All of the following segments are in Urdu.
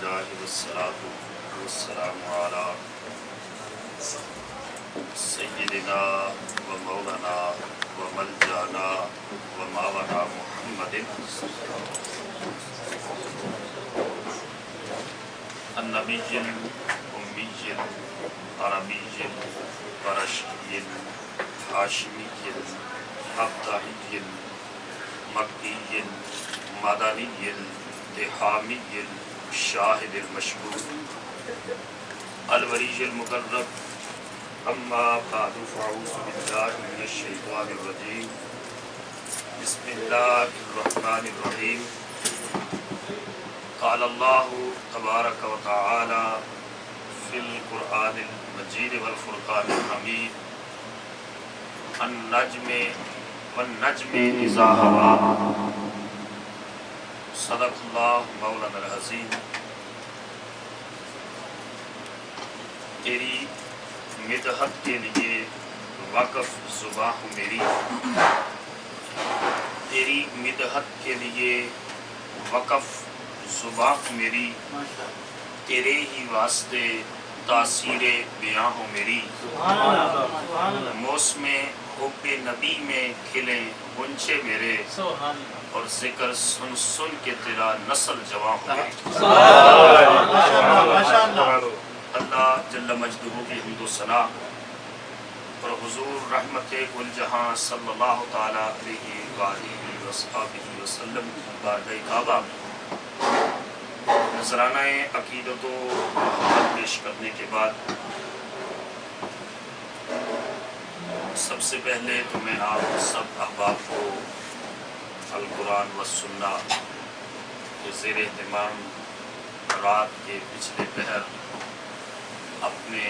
الحمدللہ والصلاة والسلام علی سیدنا و مولانا و ملجانا و ماونا محمد النبی امی عربی ورشی ہاشمی ابتہی مکی مدنی تحامی شاہد المشہور الولی المقرب اما بعد فاعوذ باللہ من الشیطان الرجیم بسم اللہ الرحمن الرحیم قال اللہ تبارک و تعالی فی القرآن المجید والفرقان الحمید النجم والنجم اذا ہوا صدق اللہ مولانا العظیم۔ تیری مدحت کے لیے وقف زباں ہوں میری، تیری مدحت کے لیے وقف زباں ہوں میری، تیرے ہی واسطے تاثیر بیاں ہوں میری، موسم حب نبی میں کھلیں غنچے میرے، اور ذکر سن سن کے تیرا نسل جواں ہو گئی۔ اللہ جل مجدہ کی حمد و ثنا اور حضور رحمت کل جہاں صلی اللہ تعالی علیہ وآلہ وصحبہ وسلم کی بارگاہ کعبہ میں نذرانہ عقیدت و محبت پیش کرنے کے بعد سب سے پہلے تو میں آپ سب احباب کو القرآن والسنہ کے زیر اہتمام رات کے پچھلے پہر اپنے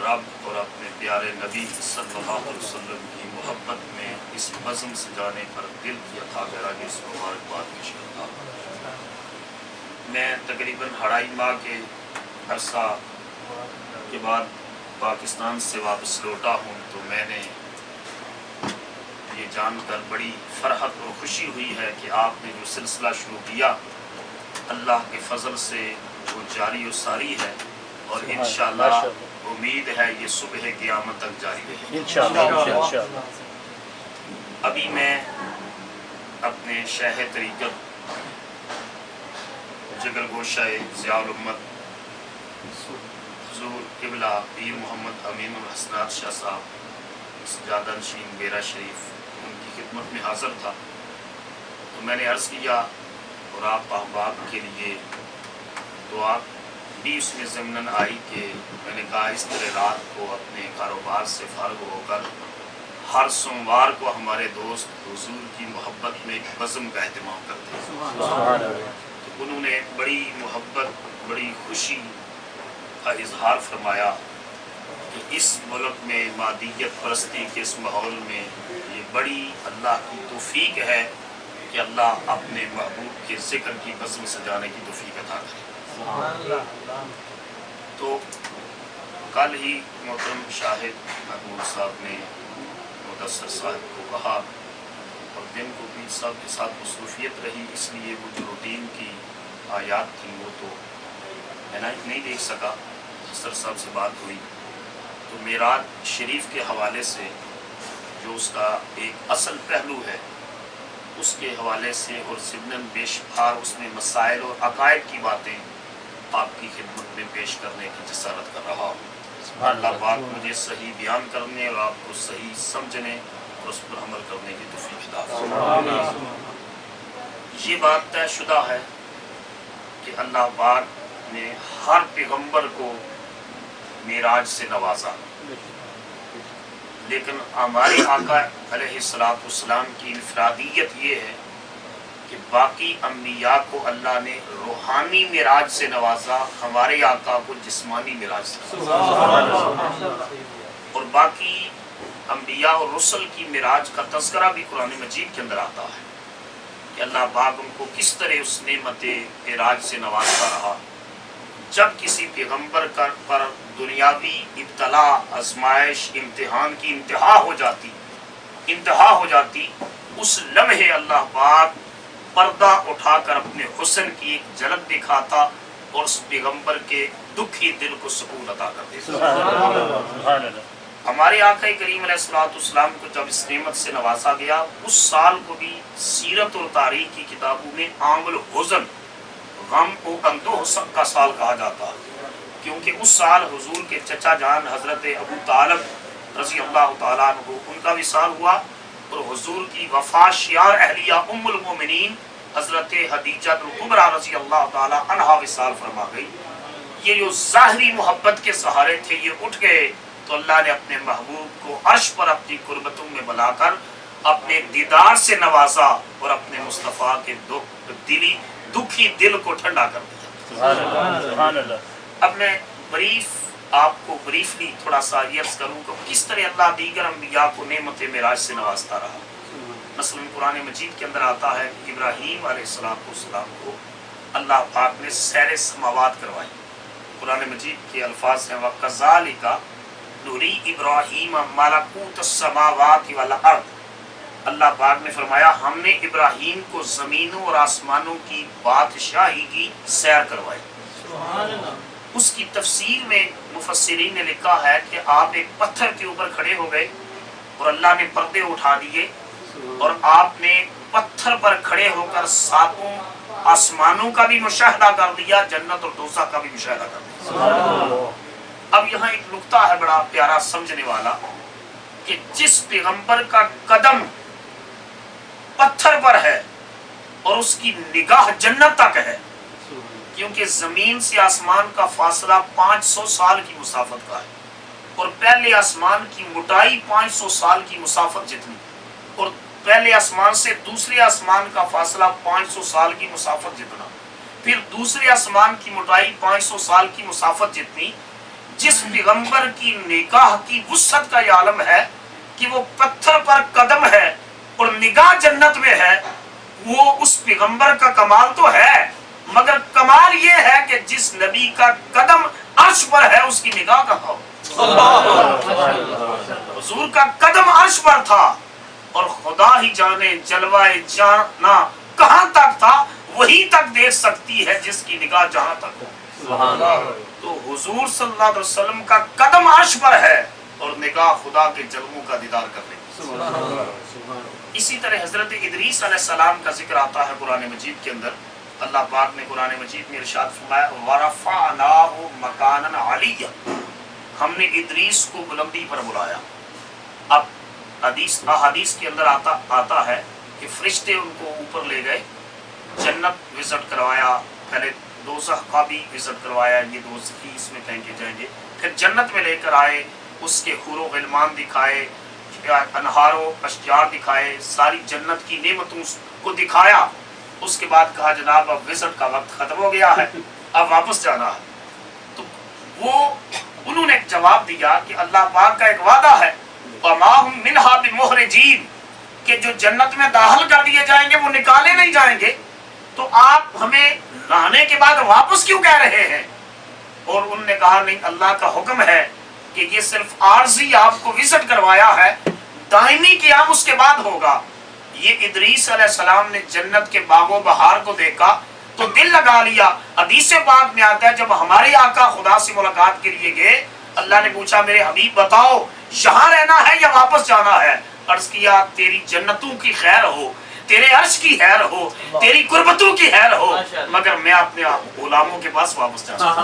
رب اور اپنے پیارے نبی صلی اللہ علیہ وسلم کی محبت میں اس بزم سے جانے پر دل کی عطا گرامی اس مبارکباد پیش کرتا ہوں۔ میں تقریباً 2.5 ماہ کے عرصہ کے بعد پاکستان سے واپس لوٹا ہوں، تو میں نے یہ جان کر بڑی فرحت اور خوشی ہوئی ہے کہ آپ نے جو سلسلہ شروع کیا اللہ کے فضل سے وہ جاری و ساری ہے، اور انشاءاللہ امید ہے یہ صبح قیامت تک جاری رہے انشاءاللہ۔ ابھی میں اپنے شیخ طریقت جگر گوشہ ضیاء الامت حضور قبلہ پیر محمد امین الحسنات شاہ صاحب سجادہ نشین بیرا شریف ان کی خدمت میں حاضر تھا، تو میں نے عرض کیا اور آپ احباب کے لیے دعا بھی اس میں ضمناً آئی کہ میں نے کہا اس طرح رات کو اپنے کاروبار سے فارغ ہو کر ہر سوموار کو ہمارے دوست حضور کی محبت میں ایک بزم کا اہتمام کرتے ہیں، تو انہوں نے بڑی محبت بڑی خوشی کا اظہار فرمایا کہ اس ملک میں مادیت پرستی کے اس ماحول میں یہ بڑی اللہ کی توفیق ہے کہ اللہ اپنے محبوب کے ذکر کی بزم سجانے کی توفیق عطا کرے۔ تو کل ہی محترم شاہد محمود صاحب نے مدثر صاحب کو کہا، اور دن کو پیر صاحب کے ساتھ مصروفیت رہی، اس لیے وہ جو روٹین کی آیات تھی وہ تو میں نہیں دیکھ سکا۔ مدثر صاحب سے بات ہوئی تو معراج شریف کے حوالے سے جو اس کا ایک اصل پہلو ہے اس کے حوالے سے اور ضمناً بے شمار اس میں مسائل اور عقائد کی باتیں آپ کی خدمت میں پیش کرنے کی جسارت کر رہا ہوں۔ اللہ پاک مجھے صحیح بیان کرنے اور آپ کو صحیح سمجھنے اور اس پر عمل کرنے کی توفیق عطا فرمائے۔ یہ بات طے شدہ ہے کہ اللہ پاک نے ہر پیغمبر کو معراج سے نوازا، لیکن ہمارے آقا علیہ السلام کی انفرادیت یہ ہے کہ باقی انبیاء کو اللہ نے روحانی معراج سے نوازا، ہمارے آقا کو جسمانی معراج سے نوازا، اور باقی انبیاء اور رسل کی معراج کا تذکرہ بھی قرآن مجید کے اندر آتا ہے کہ اللہ پاک ان کو کس طرح اس نعمت معراج سے نوازتا رہا۔ جب کسی پیغمبر پر دنیاوی ابتلا آزمائش امتحان کی انتہا ہو جاتی اس لمحے اللہ پاک پردہ اٹھا کر اپنے حسن کی ایک جھلک دکھاتا اور اس پیغمبر کے دکھی دل کو سکون عطا کر دیتا۔ ہمارے آقا کریم علیہ الصلوۃ والسلام کو جب اس نعمت سے نوازا گیا، اس سال کو بھی سیرت اور تاریخ کی کتابوں میں عام الحزن، غم و اندوہ کا سال کہا جاتا ہے، کیونکہ اس سال حضور کے چچا جان حضرت ابو طالب رضی اللہ تعالیٰ عنہ ان کا وصال ہوا، اور حضور کی وفات شیار اہلیہ ام المومنین حضرت خدیجہ الکبریٰ رضی اللہ تعالیٰ عنہا وصال فرما گئی۔ یہ جو ظاہری محبت کے سہارے تھے یہ اٹھ گئے، تو اللہ نے اپنے محبوب کو عرش پر اپنی قربتوں میں بلا کر اپنے دیدار سے نوازا اور اپنے مصطفیٰ کے دکھی دل کو ٹھنڈا کر دیا۔ اب میں آپ کو بریفلی تھوڑا سا یہ عرض کروں کہ کس طرح اللہ دیگر انبیاء کو نعمت معراج سے نوازتا رہا۔ مثلا قرآن مجید کے اندر آتا ہے کہ ابراہیم علیہ السلام کو اللہ پاک نے سیر سماوات کروائی۔ قرآن مجید کے الفاظ ہیں وَكَذَلِكَ نُرِي إِبْرَاهِيمَ مَلَكُوتَ السَّمَاوَاتِ وَالْأَرْضِ، اللہ پاک نے فرمایا ہم نے ابراہیم کو زمینوں اور آسمانوں کی بادشاہی کی سیر کروائی۔ اس کی تفسیر میں مفسرین نے لکھا ہے کہ آپ ایک پتھر کے اوپر کھڑے ہو گئے اور اللہ نے پردے اٹھا دیے اور آپ نے پتھر پر کھڑے ہو کر ساتوں آسمانوں کا بھی مشاہدہ کر لیا، جنت اور دوزخ کا بھی مشاہدہ کر لیا۔ اب یہاں ایک نقطہ ہے بڑا پیارا سمجھنے والا کہ جس پیغمبر کا قدم پتھر پر ہے اور اس کی نگاہ جنت تک ہے، کیونکہ زمین سے آسمان کا فاصلہ 500 سال کی مسافت کا ہے، اور پہلے آسمان کی موٹائی 500 سال کی مسافت جتنی، اور پہلے آسمان سے دوسرے آسمان کا فاصلہ 500 سال کی مسافت جتنا، پھر دوسرے آسمان کی موٹائی 500 سال کی مسافت جتنی، جس پیغمبر کی نگاہ کی وسعت کا یہ عالم ہے کہ وہ پتھر پر قدم ہے اور نگاہ جنت میں ہے، وہ اس پیغمبر کا کمال تو ہے، مگر کمال یہ ہے کہ جس نبی کا قدم عرش پر ہے اس کی نگاہ کہاں ہو۔ حضور کا قدم عرش پر تھا اور خدا ہی جانے جلوائے جانا کہاں تک تھا، وہی تک دیکھ سکتی ہے جس کی نگاہ جہاں تک ہو۔ تو حضور صلی اللہ علیہ وسلم کا قدم عرش پر ہے اور نگاہ خدا کے جلووں کا دیدار کرنے۔ اسی طرح حضرت ادریس علیہ السلام کا ذکر آتا ہے قرآن مجید کے اندر۔ اللہ پاک نے قرآن مجید میں ارشاد فرمایا وَرَفَعْنَاهُ مَكَانًا عَلِيًّا، ہم نے ادریس کو بلندی پر بلایا۔ اب احادیث کے اندر آتا ہے کہ فرشتے ان کو اوپر لے گئے، جنت وزٹ کروایا، پہلے دوزخ کا بھی وزٹ کروایا، یہ دوزخی اس میں پھینکے جائیں گے، پھر جنت میں لے کر آئے، اس کے حور و غلمان دکھائے، انہار و اشجار دکھائے، ساری جنت کی نعمتوں کو دکھایا۔ اس کے بعد کہا جناب اب وزٹ کا وقت ختم ہو گیا ہے، اب واپس جانا ہے۔ تو وہ انہوں نے ایک جواب دیا کہ اللہ پاک کا ایک وعدہ ہے وَمَا هُم مِنْهَا بِمُخْرَجِينَ، کہ جو جنت میں داخل کر دیے جائیں گے وہ نکالے نہیں جائیں گے، تو آپ ہمیں لانے کے بعد واپس کیوں کہہ رہے ہیں؟ اور انہوں نے کہا نہیں، اللہ کا حکم ہے کہ یہ صرف عارضی آپ کو وزٹ کروایا ہے، دائمی قیام اس کے بعد ہوگا۔ یہ ادریس علیہ السلام نے جنت کے باغ و بہار کو دیکھا تو دل لگا لیا۔ حدیث پاک میں آتا ہے جب ہمارے آقا خدا سے ملاقات کے لیے گئے، اللہ نے پوچھا میرے حبیب بتاؤ یہاں رہنا ہے یا واپس جانا ہے؟ عرض کیا تیری جنتوں کی خیر ہو، تیرے عرش کی خیر ہو، تیری قربتوں کی خیر ہو، مگر میں اپنے غلاموں کے پاس واپس جانا چاہتا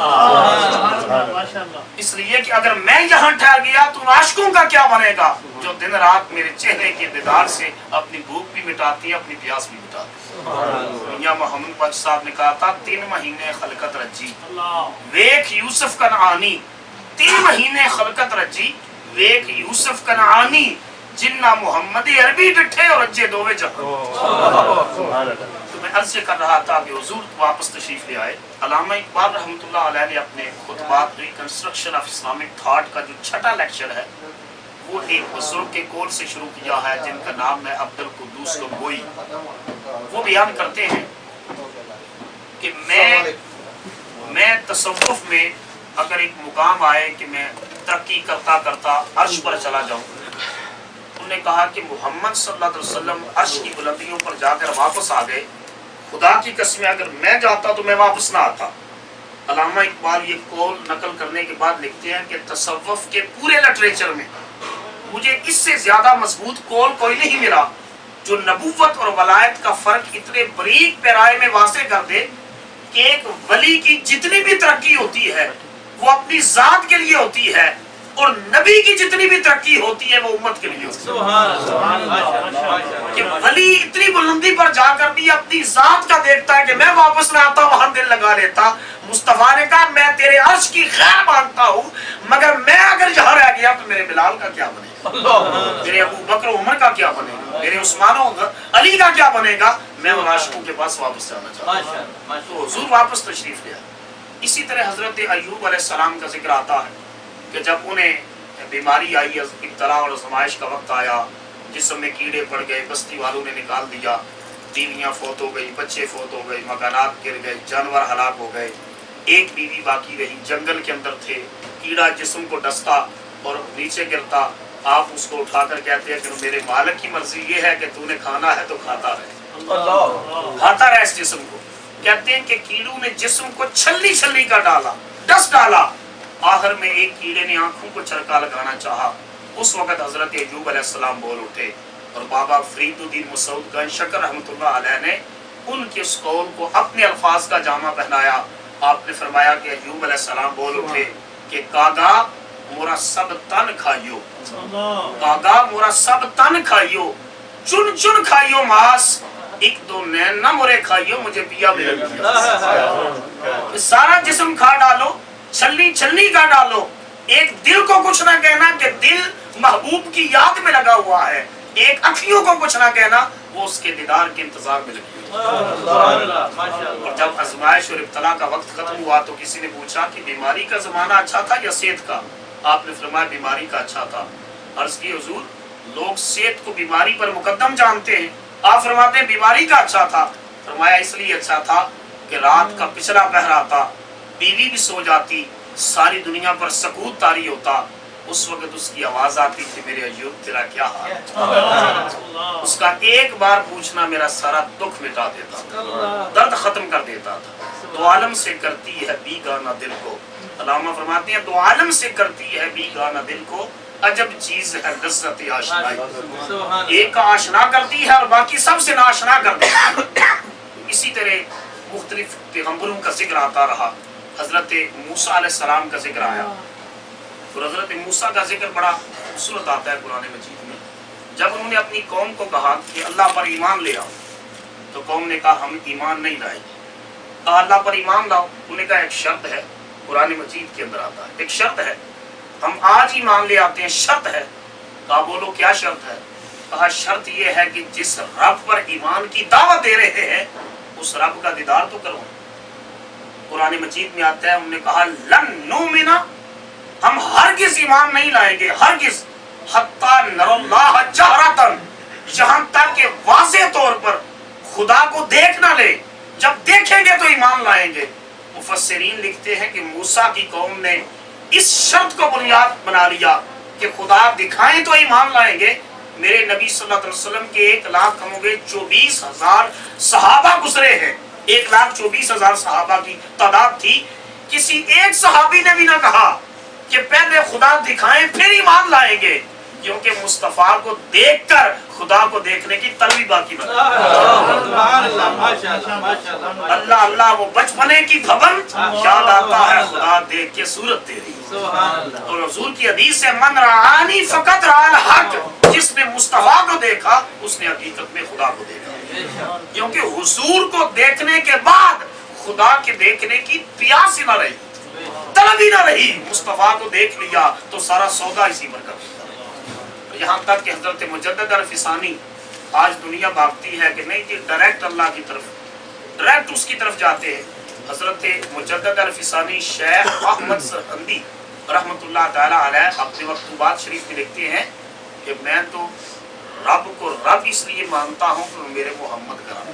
ہوں۔ اس لیے کہ اگر میں یہاں ٹھہر گیا تو عاشقوں کا کیا بنے گا جو دن رات میرے چہرے کے دیدار سے اپنی بھوک بھی مٹاتی ہے، اپنی پیاس بھی مٹاتی ہے۔ میاں محمد بخش صاحب نے کہا تھا 3 مہینے خلقت رجی ویکھ یوسف کنعانی، 3 مہینے خلقت رجی ویکھ یوسف کنعانی، جنہ محمد عربی ڈٹھے اور رجے دووے جہاں۔ تو میں عرض کر رہا تھا کہ حضور واپس تشریف لے آئے۔ علامہ اقبال رحمۃ اللہ علیہ نے اپنے خطبات ریکنسٹرکشن آف اسلامک تھاٹ کا جو 6واں لیکچر ہے وہ ایک بزرگ کے قول سے شروع کیا ہے جن کا نام ہے عبد القدوس گنگوئی۔ وہ بیان کرتے ہیں کہ میں تصوف میں اگر ایک مقام آئے کہ میں ترقی کرتا کرتا عرش پر چلا جاؤں، انہوں نے کہا کہ محمد صلی اللہ علیہ وسلم عرش کی بلندیوں پر جا کر واپس آ گئے، خدا کی قسم اگر میں جاتا تو میں واپس نہ آتا، علامہ اقبال یہ قول نقل کرنے کے بعد لکھتے ہیں کہ تصوف کے پورے لٹریچر میں مجھے اس سے زیادہ مضبوط قول کوئی نہیں ملا جو نبوت اور ولایت کا فرق اتنے بریک پیرائے میں واضح کر دے کہ ایک ولی کی جتنی بھی ترقی ہوتی ہے وہ اپنی ذات کے لیے ہوتی ہے اور نبی کی جتنی بھی ترقی ہوتی ہے وہ امت کے لیے ہوتی ہے۔ کہ ولی اتنی بلندی پر جا کر بھی اپنی ذات کا دیکھتا ہے کہ میں واپس نہ آتا وہاں دل لگا لیتا۔ مصطفیٰ نے کہا میں تیرے عرش کی خیر مانگتا ہوں مگر میں اگر یہاں رہ گیا تو میرے بلال کا کیا بنے گا، میرے ابو بکر و عمر کا کیا بنے گا، میرے عثمان و علی کا کیا بنے گا، میں ان عاشقوں کے پاس واپس جانا چاہتا ہوں۔ تو حضور واپس تشریف لیا۔ اسی طرح حضرت ایوب علیہ السلام کا ذکر آتا ہے کہ جب انہیں بیماری آئی، ابتلا اور آزمائش کا وقت آیا، جسم میں کیڑے پڑ گئے، بستی والوں نے نکال دیا، بیویاں فوت ہو گئی، بچے فوت ہو گئے، مکانات گر گئے، جانور ہلاک ہو گئے، ایک بیوی باقی رہی، جنگل کے اندر تھے، کیڑا جسم کو ڈستا اور نیچے گرتا، آپ اس کو اٹھا کر کہتے ہیں کہ میرے مالک کی مرضی یہ ہے کہ تو نے کھانا ہے تو کھاتا رہے، کھاتا رہے اس جسم کو۔ کہتے ہیں کہ کیڑوں نے جسم کو چھلنی چھلنی کا ڈالا، ڈس ڈالا، آخر میں ایک کیڑے نے آنکھوں کو چرکا لگانا چاہا۔ اس وقت حضرت ایوب علیہ السلام بول اٹھے اور بابا فرید الدین مسعود گنج شکر رحمۃ اللہ علیہ نے ان کے اس قول کو اپنے الفاظ کا جامع پہنایا۔ آپ نے فرمایا کہ ایوب علیہ السلام بول اٹھے کہ کاگا مورا سب تن کھائیو، کاگا مورا سب تن کھائیو، چن چن کھائیو ماس، ایک دو نین نہ مورے کھائیو، مجھے پیا بھی سارا جسم کھا ڈالو، چھلنی چھلنی کا ڈالو، ایک دل کو کچھ نہ کہنا کہ دل محبوب کی یاد میں لگا ہوا ہے، ایک اکھیوں کو کچھ نہ کہنا وہ اس کے دیدار کے انتظار میں لگی ہوئی۔ اور جب آزمائش اور ابتلا کا وقت ختم ہوا تو کسی نے پوچھا کہ بیماری کا زمانہ اچھا تھا یا صحت کا؟ آپ نے فرمایا بیماری کا اچھا تھا۔ عرض کی حضور لوگ صحت کو بیماری پر مقدم جانتے ہیں، آپ فرماتے ہیں بیماری کا اچھا تھا۔ فرمایا اس لیے اچھا تھا کہ رات کا پچھلا پہر آتا، بیوی بھی سو جاتی، ساری دنیا پر سکوت طاری ہوتا، اس وقت اس کی آواز آتی تھی میرے ایوب تیرا کیا حال ہے؟ اس کا ایک بار پوچھنا میرا سارا دکھ مٹا دیتا تھا، درد ختم کر دیتا تھا۔ دو عالم سے کرتی ہے بیگانہ دل کو، علامہ فرماتے ہیں دو عالم سے کرتی ہے بیگانہ دل کو، عجب چیز ہے لذت آشنائی، ایک کا آشنا کرتی ہے اور باقی سب سے ناشنا کر دیتی ہے۔ اسی طرح مختلف پیغمبروں کا ذکر آتا رہا، حضرت موسیٰ علیہ السلام کا ذکر آیا اور حضرت موسیٰ کا ذکر بڑا خوبصورت آتا ہے قرآن مجید میں۔ جب انہوں نے اپنی قوم کو کہا کہ اللہ پر ایمان لے آؤ تو قوم نے کہا ہم ایمان نہیں لائیں گے۔ کہا اللہ پر ایمان لاؤ، انہوں نے کہا ایک شرط ہے، قرآن مجید کے اندر آتا ہے ایک شرط ہے، ہم آج ایمان لے آتے ہیں، شرط ہے۔ کہا بولو کیا شرط ہے؟ کہا شرط یہ ہے کہ جس رب پر ایمان کی دعوت دے رہے ہیں اس رب کا دیدار تو کرو۔ قرآن مجید میں آتا ہے انہوں نے کہا لن نؤمنا، ہم ہرگز ایمان نہیں لائیں گے، ہرگز، حتی نر اللہ جہرتن، جہاں تک کہ واضح طور پر خدا کو دیکھ نہ لے، جب دیکھیں گے تو ایمان لائیں گے۔ مفسرین لکھتے ہیں کہ موسیٰ کی قوم نے اس شرط کو بنیاد بنا لیا کہ خدا دکھائیں تو ایمان لائیں گے۔ میرے نبی صلی اللہ علیہ وسلم کے 1,24,000 صحابہ گزرے ہیں، 1,24,000 صحابہ کی تعداد تھی، کسی ایک صحابی نے بھی نہ کہا کہ پہلے خدا دکھائیں پھر ایمان لائیں گے، کیونکہ مصطفیٰ کو دیکھ کر خدا کو دیکھنے کی طلبی باقی بنا۔ اللہ اللہ وہ بچپنے کی بھون یاد آتا ہے خدا دیکھ کے صورت تیری۔ اور حضور کی حدیث ہے من رآنی فقط رأى الحق، جس نے مصطفیٰ کو دیکھا اس نے حقیقت میں خدا کو دیکھا، کیونکہ حضور کو دیکھنے کے بعد خدا کے دیکھنے کی پیاس ہی نہ رہی، طلب ہی نہ رہی۔ مصطفیٰ کو دیکھ لیا تو سارا سودا اسی پر کر دیا۔ یہاں تک کہ حضرت مجدد الفسانی، آج دنیا بھاگتی ہے کہ نہیں جی ڈائریکٹ اللہ کی طرف، ڈائریکٹ اس کی طرف جاتے ہیں۔ حضرت مجدد الفسانی شیخ احمد سرہندی رحمۃ اللہ تعالی علیہ اپنے مکتوبات شریف میں لکھتے ہیں کہ میں تو رب کو رب اس لیے مانتا ہوں کہ وہ میرے محمد کا رب،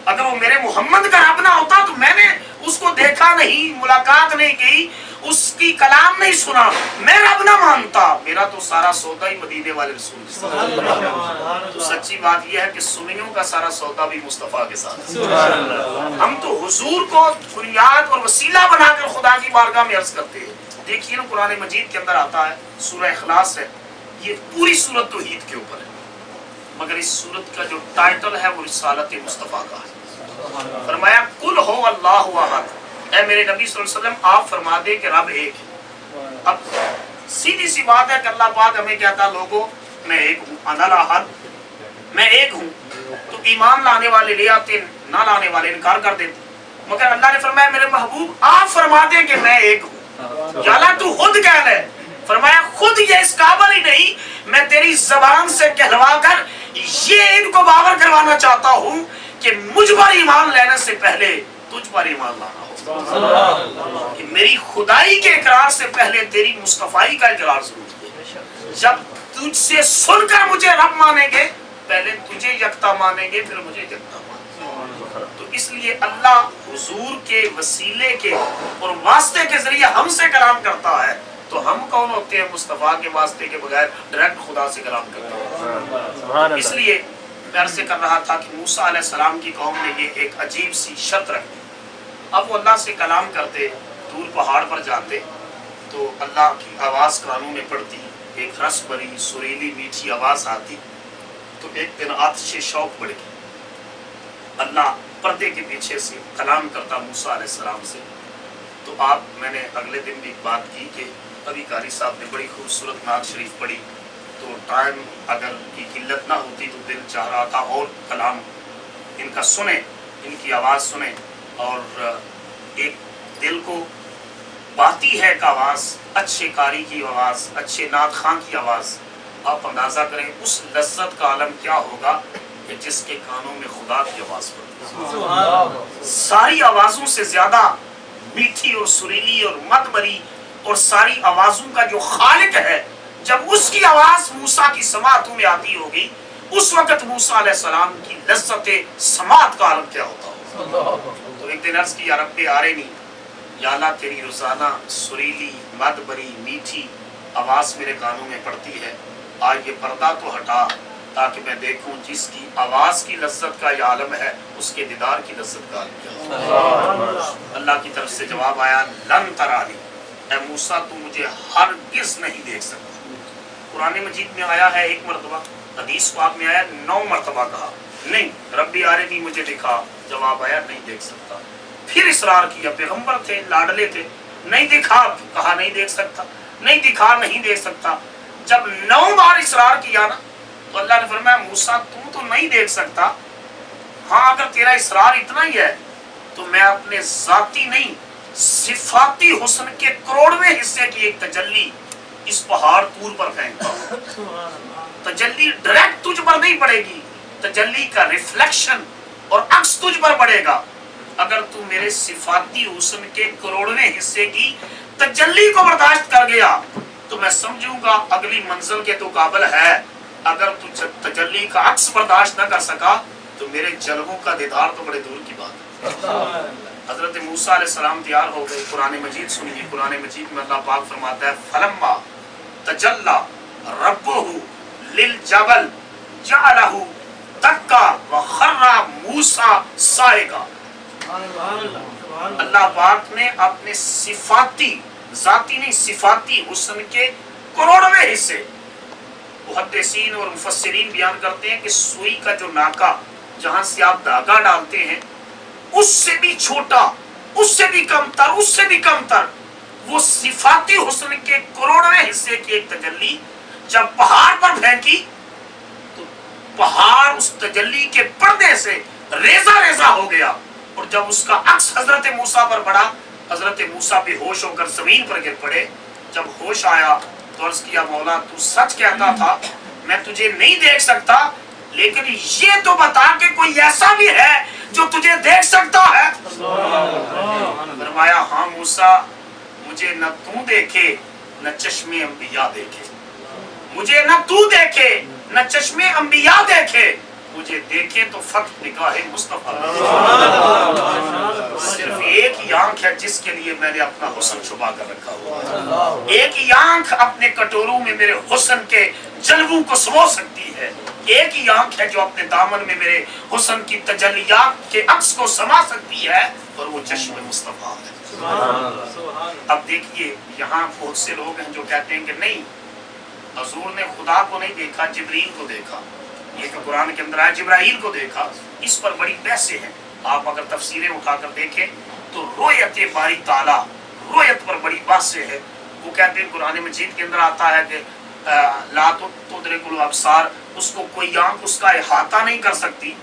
اگر وہ میرے محمد کا رب نہ ہوتا تو میں نے اس کو دیکھا نہیں، ملاقات نہیں کی، اس کی کلام نہیں سنا، میں رب نہ مانتا، میرا تو سارا سودا ہی مدینے والے رسول کے ساتھ۔ تو سچی بات یہ ہے کہ سنیوں کا سارا سودا بھی مصطفیٰ کے ساتھ ہے۔ ہم تو حضور کو بنیاد اور وسیلہ بنا کر خدا کی بارگاہ میں عرض کرتے ہیں۔ دیکھیے نا قرآن مجید کے اندر آتا ہے، سورہ اخلاص ہے، یہ پوری سورت توحید کے اوپر ہے، مگر اس سورت کا جو ٹائٹل ہے وہ رسالت مصطفیٰ کا ہے۔ فرمایا قل ہو اللہ احد، اے میرے نبی صلی اللہ علیہ وسلم آپ فرما دیں کہ رب ایک ہے۔ اب سیدھی سی بات ہے کہ اللہ پاک ہمیں کہتا لوگوں میں ایک ہوں، انا الاحد، میں ایک ہوں، تو ایمان لانے والے لے آتے، نہ لانے والے انکار کر دیتے، مگر اللہ نے فرمایا میرے محبوب آپ فرما دیں کہ میں ایک ہوں۔ یا اللہ تو خود کہہ لے، فرمایا خود یہ اس قابل ہی نہیں، میں تیری زبان سے کہلوا کر یہ ان کو باور کروانا چاہتا ہوں کہ مجھ پر ایمان لینے سے پہلے تجھ پر ایمان لانا ہو، کہ میری خدائی کے اقرار سے پہلے تیری مصطفیٰ کا اقرار ضرور ہے۔ جب تجھ سے سن کر مجھے رب مانیں گے، پہلے تجھے یکتا مانیں گے پھر مجھے یکتا مانیں گے۔ تو اس لیے اللہ حضور کے وسیلے کے اور واسطے کے ذریعے ہم سے کلام کرتا ہے، تو ہم کون ہوتے ہیں مصطفیٰ کے واسطے کے بغیر ڈائریکٹ خدا سے کلام کرتے ہیں۔ اس لیے میں عرض کر رہا تھا کہ موسیٰ علیہ السلام کی قوم نے یہ ایک عجیب سی شرط رکھی، اب وہ اللہ سے کلام کرتے، دور پہاڑ پر جاتے تو اللہ کی آواز کانوں میں پڑتی، ایک رس بھری سریلی میٹھی آواز آتی، تو ایک دن آتش شوق بڑھ گئی، اللہ پردے کے پیچھے سے کلام کرتا موسیٰ علیہ السلام سے۔ تو آپ میں نے اگلے دن بھی ایک بات کی کہ ابھی قاری صاحب نے بڑی خوبصورت نعت شریف پڑھی، تو ٹائم اگر کی قلت نہ ہوتی تو دل چاہ رہا تھا اور کلام ان کا سنیں، ان کی آواز سنیں، اور ایک دل کو باتی ہے کہ آواز، اچھے قاری کی آواز، اچھے نعت خواں کی آواز، آپ اندازہ کریں اس لذت کا عالم کیا ہوگا کہ جس کے کانوں میں خدا کی آواز پڑتی، ساری آوازوں سے زیادہ میٹھی اور سریلی اور مد بری اور ساری آوازوں کا جو خالق ہے، جب اس کی آواز موسیٰ کی سماعتوں میں آتی ہوگی، اس وقت موسیٰ علیہ السلام کی لذت سماعت کا عالم کیا ہوتا ہوگا۔ تو ایک دن عرض کی یا رب آرینی، یا اللہ تیری روزانہ سریلی مد بری میٹھی آواز میرے کانوں میں پڑتی ہے، آج یہ پردہ تو ہٹا تاکہ میں دیکھوں جس کی آواز کی لذت کا یہ عالم ہے اس کے دیدار کی لذت کا عالم کیا ہے۔ اللہ کی طرف سے جواب آیا لن ترانی، اے موسیٰ تو مجھے ہرگز نہیں دیکھ سکتا۔ قرآن مجید میں آیا ہے 1 مرتبہ، حدیث پاک میں آیا 9 مرتبہ کہا نہیں ربی آرینی مجھے دکھا، جواب آیا نہیں دیکھ سکتا۔ پھر اصرار کیا، پیغمبر تھے لاڈلے تھے، نہیں دکھا، کہا نہیں دیکھ سکتا، نہیں دکھا، نہیں دیکھ سکتا۔ جب 9 بار اصرار کیا نا تو اللہ نے فرمایا موسیٰ تم تو نہیں دیکھ سکتا، ہاں اگر تیرا اصرار اتنا ہی ہے تو میں اپنے ذاتی نہیں صفاتی حسن کے کروڑویں حصے کی ایک تجلی اس پہاڑ طور پر پھینکتا ہوں۔ تجلی ڈائریکٹ تجھ پر نہیں پڑے گی، تجلی کا ریفلیکشن اور عکس تجھ پر پڑے گا۔ اگر تو میرے صفاتی حسن کے کروڑویں حصے کی تجلی کو برداشت کر گیا تو میں سمجھوں گا اگلی منزل کے تو قابل ہے، اگر تو تجلی کا عکس برداشت نہ کر سکا تو میرے جلووں کا دیدار تو بڑے دور کی بات ہے۔ حضرت موسیٰ علیہ السلام تیار ہو گئے، قرآن مجید سنیے، قرآن مجید میں اللہ پاک فرماتا ہے فلما تجلی ربہ للجبل جعلہ دکا وخر موسیٰ صاعقا۔ اللہ پاک نے اپنے صفاتی، ذاتی نہیں صفاتی حسن کے کروڑویں حصے، محدثین اور مفسرین بیان کرتے ہیں کہ سوئی کا جو ناکا جہاں سے آپ دھاگا ڈالتے ہیں اس سے بھی چھوٹا، اس سے بھی کم تر، اس سے بھی کم تر، وہ صفاتی حسن کے کروڑویں حصے کی ایک تجلی جب پہاڑ پر پھینکی تو پہاڑ اس تجلی کے پردے سے ریزہ ریزہ ہو گیا، اور جب اس کا عکس حضرت موسیٰ پر پڑا، حضرت موسیٰ بے ہوش ہو کر زمین پر گر پڑے۔ جب ہوش آیا تو عرض کیا مولا تو سچ کہتا تھا میں تجھے نہیں دیکھ سکتا، لیکن یہ تو بتا کہ کوئی ایسا بھی ہے جو تجھے دیکھ سکتا ہے۔ فرمایا ہاں موسیٰ مجھے نہ تو دیکھے نہ چشم انبیاء دیکھے، مجھے نہ تو دیکھے نہ چشم انبیاء دیکھے، مجھے دیکھے تو فقط نگاہ مصطفیٰ۔ صرف ایک ایک ہی آنکھ ہے جس کے لیے میں نے اپنا حسن چھپا کر رکھا ہوا ہے، ایک ہی آنکھ اپنے کٹوروں میں میرے حسن کے جلووں کو سمو سکتی ہے، ایک ہی آنکھ ہے جو اپنے دامن میں میرے حسن کی تجلیات کے عکس کو سما سکتی ہے، اور وہ چشم مصطفیٰ ہے۔ اب دیکھیے یہاں بہت سے لوگ ہیں جو کہتے ہیں کہ نہیں، حضور نے خدا کو نہیں دیکھا، جبریل کو دیکھا، یہ جو قرآن کے اندر آیا جبرائیل کو دیکھا۔ اس پر بڑی بحثیں ہیں، آپ اگر تفسیریں اٹھا کر دیکھیں تو رؤیت باری تعالیٰ، رؤیت پر بڑی بحثیں ہیں۔ وہ کہتے ہیں قرآن مجید کے اندر آتا ہے کہ لا تدرک الابصار، اس کو کوئی آنکھ اس کا احاطہ نہیں کر سکتی۔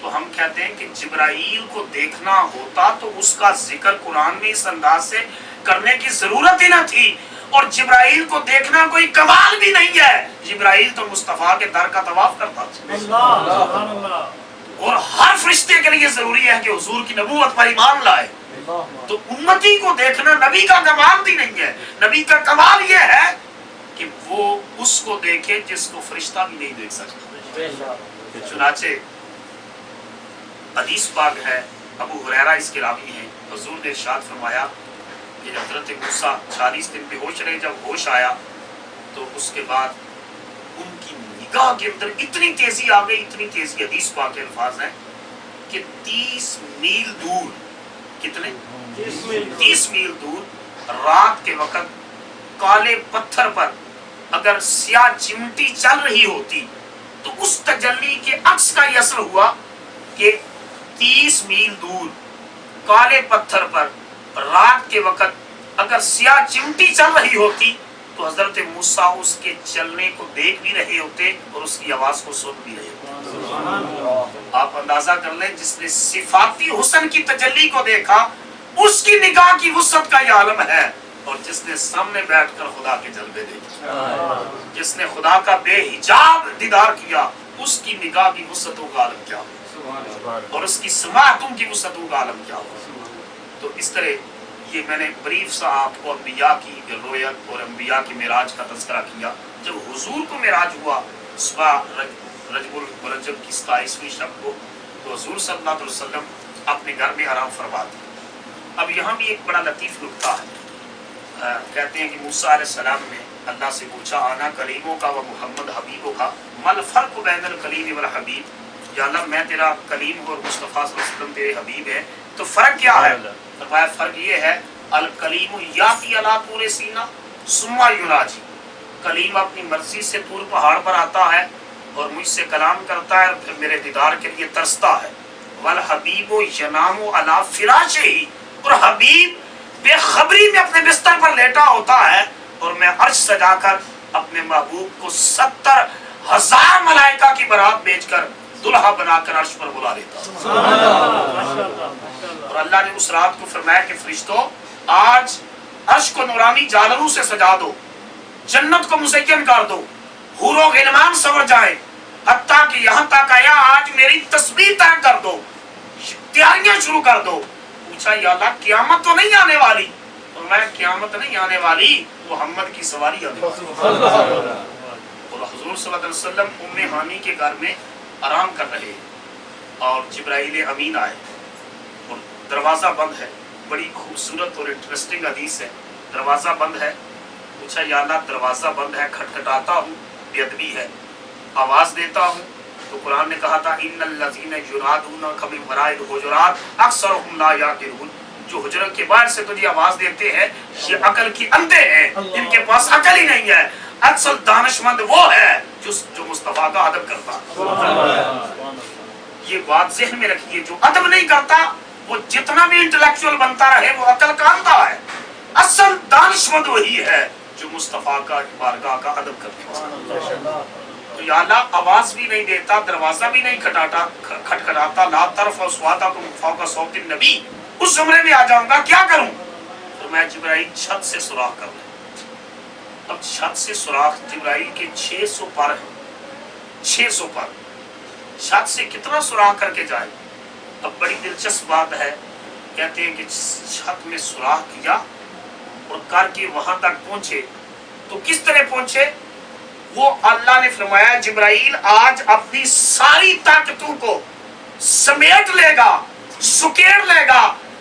تو ہم کہتے ہیں کہ جبرائیل کو دیکھنا ہوتا تو اس کا ذکر قرآن میں اس انداز سے کرنے کی ضرورت ہی نہ تھی، اور جبرائیل کو دیکھنا کوئی کمال بھی نہیں ہے، جبرائیل تو مصطفیٰ کے در کا طواف کرتا تھا، اور ہر فرشتے کے لیے ضروری ہے کہ حضور کی نبوت پر ایمان لائے۔ تو امتی کو دیکھنا نبی کا کمال بھی نہیں ہے، نبی کا کمال یہ ہے کہ وہ اس کو دیکھے جس کو فرشتہ بھی نہیں دیکھ سکتا۔ چنانچہ حدیث پاک ہے، ابو ہریرہ اس کے راوی ہیں، حضور نے ارشاد فرمایا کہ حضرت موسیٰ 40 دن بے ہوش رہے، جب ہوش آیا تو اس کے بعد ان کی نگاہ کے اندر اتنی تیزی آ گئی، اتنی تیزی، حدیث پاک کے الفاظ ہیں کہ 30 میل دور، کتنے 30 میل دور رات کے وقت کالے پتھر پر اگر سیاہ چمٹی چل رہی ہوتی تو اس تجلی کے عکس کا یہ اثر ہوا کہ 30 میل دور کالے پتھر پر رات کے وقت اگر سیاہ چمٹی چل رہی ہوتی تو حضرت موسیٰ اس کے چلنے کو دیکھ بھی رہے ہوتے اور اس کی آواز کو سن بھی رہے ہوتے۔ آپ اندازہ کر لیں، جس نے صفاتی حسن کی تجلی کو دیکھا اس کی نگاہ کی وسعت کا یہ عالم ہے، اور جس نے سامنے بیٹھ کر خدا کے جلوے دیکھے، جس نے خدا کا بے حجاب دیدار کیا، اس کی نگاہ کی وسعتوں کا عالم کیا ہو، اور اس کی سماعتوں کی وسعتوں کا عالم کیا ہو۔ تو اس طرح یہ میں نے بریف سا آپ کو انبیاء کی رؤیت اور انبیاء کی معراج کا تذکرہ کیا۔ جب حضور کو معراج ہوا صبح رجب الرجب کی 27ویں شب کو، تو حضور صلی اللہ علیہ وسلم اپنے گھر میں آرام فرما تھے۔ اب یہاں بھی ایک بڑا لطیف نکتہ ہے، کہتے ہیں کہ موسیٰ علیہ السلام نے اللہ سے پوچھا آنا کلیموں کا و محمد حبیبوں کا مل فرق بین الکلیم والحبیب، یا اللہ میں تیرا کلیم اور مصطفیٰ صلی اللہ علیہ وسلم تیرے حبیب ہے، تو فرق کیا ہے؟ فرمایا فرق یہ ہے الکلیم یاتی علی طور سینا ثم یناجی، کلیم اپنی مرضی سے طور پہاڑ پر آتا ہے اور مجھ سے کلام کرتا ہے اور پھر میرے دیدار کے لیے ترستا ہے، والحبیب ینام علی فراشہ، اور حبیب بے خبری میں اپنے بستر پر لیٹا ہوتا ہے اور میں عرش سجا کر اپنے محبوب کو 70,000 ملائکہ کی بارات بھیج کر دلہا بنا کر عرش پر بلا لیتا ہوں۔ اور اللہ نے اس رات کو فرمایا کہ فرشتوں آج عرش کو نورانی جالروں سے سجا دو، جنت کو مزین کر دو، حور و غلمان سور جائیں، حتیٰ کہ یہاں تک آیا آج میری تسبیح طے کر دو، تیاریاں شروع کر دو۔ پوچھا یا اللہ قیامت تو نہیں آنے والی؟ اور میں قیامت نہیں آنے والی، محمد کی سواری آنے والی۔ اور حضور صلی اللہ علیہ وسلم ام ہانی کے گھر میں آرام کر رہے اور جبرائیل امین آئے اور دروازہ بند ہے، بڑی خوبصورت اور انٹرسٹنگ حدیث ہے، دروازہ بند ہے۔ پوچھا یا اللہ دروازہ بند ہے، کھٹکھٹاتا ہوں، بے ادبی ہے، آواز دیتا ہوں، تو قرآن نے کہا تھا ان الذین ینادونک من وراء الحجرات اکثرهم لا یعقلون، جو حجرت کے باہر سے تجھے آواز دیتے ہیں یہ عقل کی اندھے ہیں، ان کے پاس عقل ہی نہیں ہے۔ اصل دانشمند وہ ہے جو مصطفیٰ کا ادب کرتا۔ یہ بات ذہن میں رکھیے، جو ادب نہیں کرتا وہ جتنا بھی انٹلیکچوئل بنتا رہے وہ عقل کا اندھا ہے۔ اصل دانشمند وہی ہے جو مصطفیٰ کا بارگاہ کا ادب کرتا۔ تو یا اللہ آواز بھی نہیں دیتا، دروازہ بھی نہیں کھٹکھٹاتا، لا ترفعوا اصواتکم فوق صوت النبی، اس زمرے میں آ جاؤں گا، کیا کروں؟ تو میں جبرائیل چھت سے سوراخ کر لوں۔ اب چھت سے سوراخ جبرائیل کے 600 پر ہیں، 600 پر، چھت سے کتنا سوراخ کر کے جائے؟ اب بڑی دلچسپ بات ہے، کہتے ہیں کہ چھت میں سوراخ کیا اور کر کے وہاں تک پہنچے، تو کس طرح پہنچے؟ وہ اللہ نے فرمایا جبرائیل آج اپنی ساری طاقتوں کو سمیٹ لے گا، سکیڑ لے گا،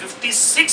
56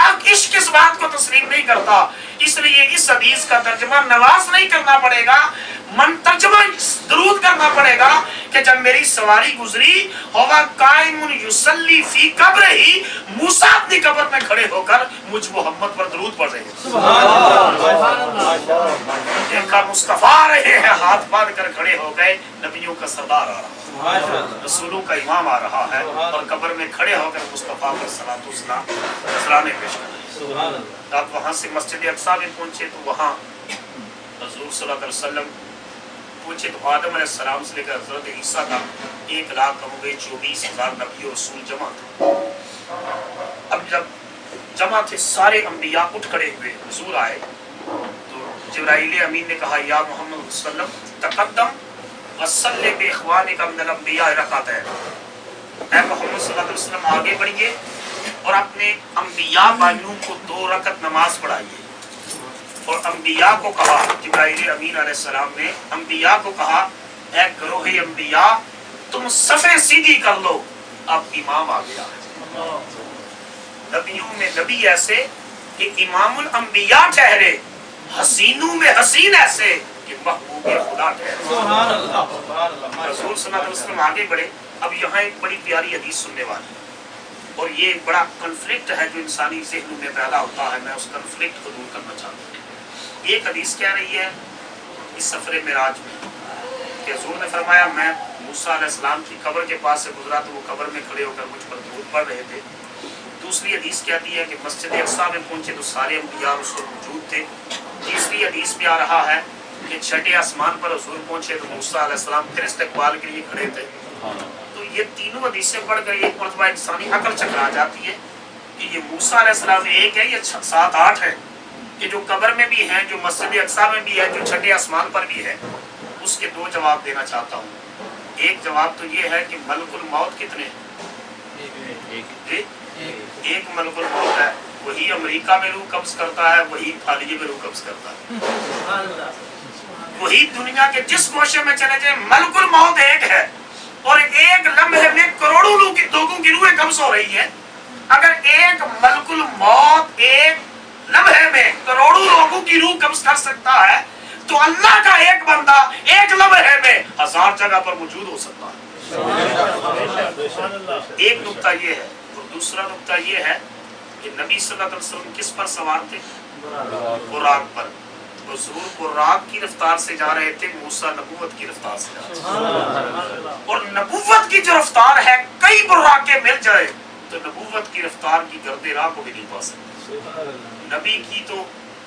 عشق اس بات کو تسلیم نہیں کرتا، اس لیے اس حدیث کا ترجمہ نواز نہیں کرنا پڑے گا، ترجمہ درود کرنا پڑے گا کہ جب میری سواری گزری ہوگا قائم یصلی فی قبر ہی، موسیٰ اپنی قبر میں کھڑے ہو کر مجھ محمد پر درود پڑھ رہے ہیں، سبحان اللہ، دیکھا مصطفیٰ آ رہے ہیں، ہاتھ باندھ کر کھڑے ہو گئے، نبیوں کا سردار آ رہا ہے، رسولوں کا امام آ رہا ہے، اور قبر میں کھڑے ہو کر مصطفیٰ پر صلاۃ والسلام نذرانے پیش کر رہے ہیں۔ آپ وہاں سے مسجد اقصیٰ میں پہنچے تو وہاں حضور صلی اللہ علیہ وسلم پہنچے تو آدم علیہ السلام سے لے کر حضرت عیسیٰ تک 1,24,000 نبی و رسول جمع تھے۔ اب جب جمع تھے سارے انبیاء اٹھ کھڑے ہوئے، حضور آئے تو جبرائیل امین نے کہا یا محمد صلی اللہ علیہ وسلم تقدم وصلی باخوانک من الانبیاء رکعتین، اے محمد صلی اللہ علیہ وسلم آگے بڑھیے اور اپنے انبیاء بھائیوں کو 2 رکعت نماز پڑھائیے۔ اور انبیاء کو کہا، جبرائیل امین علیہ السلام نے انبیاء کو کہا اے گروہ انبیاء تم صفیں سیدھی کر لو، اب امام آ گیا ہے۔ نبیوں میں نبی ایسے کہ امام الانبیاء ٹھہرے، حسینوں میں حسین ایسے کہ محبوب خدا ٹھہرے۔ رسول صلی اللہ علیہ وسلم آگے بڑھے۔ اب یہاں ایک بڑی پیاری حدیث سننے والی، اور یہ ایک بڑا کنفلکٹ ہے جو انسانی ذہنوں میں پیدا ہوتا ہے، میں اس کنفلکٹ کو دور کرنا چاہتا ہوں۔ ایک حدیث کہہ رہی ہے اس سفر معراج میں کہ حضور نے فرمایا میں موسیٰ علیہ السلام کی قبر کے پاس سے گزرا تو وہ قبر میں کھڑے ہو کر مجھ پر درود پڑھ رہے تھے۔ دوسری حدیث کہتی ہے کہ مسجد اقصیٰ میں پہنچے تو سارے انبیاء اس وقت موجود تھے۔ تیسری حدیث میں آ رہا ہے کہ چھٹے آسمان پر حضور پہنچے تو موسیٰ علیہ السلام پھر استقبال کے لیے کھڑے تھے۔ تو یہ تینوں حدیثیں پڑھ کر ایک مرتبہ انسانی عقل چکرا جاتی ہے کہ یہ موسیٰ علیہ السلام ایک ہے یا 7-8 ہے، کہ جو قبر میں بھی ہیں، جو مسجد اقصیٰ میں بھی ہے، جو چھٹے آسمان پر بھی ہے۔ اس کے 2 جواب دینا چاہتا ہوں۔ ایک جواب تو یہ ہے کہ ملک الموت کتنے ہیں؟ ایک ملک الموت ہے، وہی امریکہ میں روح قبض کرتا ہے، وہی خالیے میں روح قبض کرتا ہے، وہی دنیا کے جس گوشے میں چلے جائیں ملک الموت ایک ہے، اور ایک لمحے میں کروڑوں لوگوں کی روحیں قبض ہو رہی ہیں۔ اگر ایک ملک الموت ایک لمحے میں کروڑوں لوگوں کی روح قبض کر سکتا ہے تو اللہ کا ایک بندہ ایک لمحے میں 1000 جگہ پر موجود ہو سکتا ہے۔ ایک نقطہ یہ ہے، اور دوسرا نقطہ یہ ہے کہ نبی صلی اللہ علیہ وسلم کس پر سوار تھے؟ براق پر۔ حضور براق کی رفتار سے جا رہے تھے، موسیٰ نبوت کی رفتار سے جا رہے تھے، اور نبوت کی جو رفتار ہے کئی براقیں مل جائے تو نبوت کی رفتار کی گرد راہ کو بھی نہیں پا سکتے۔ نبی کی تو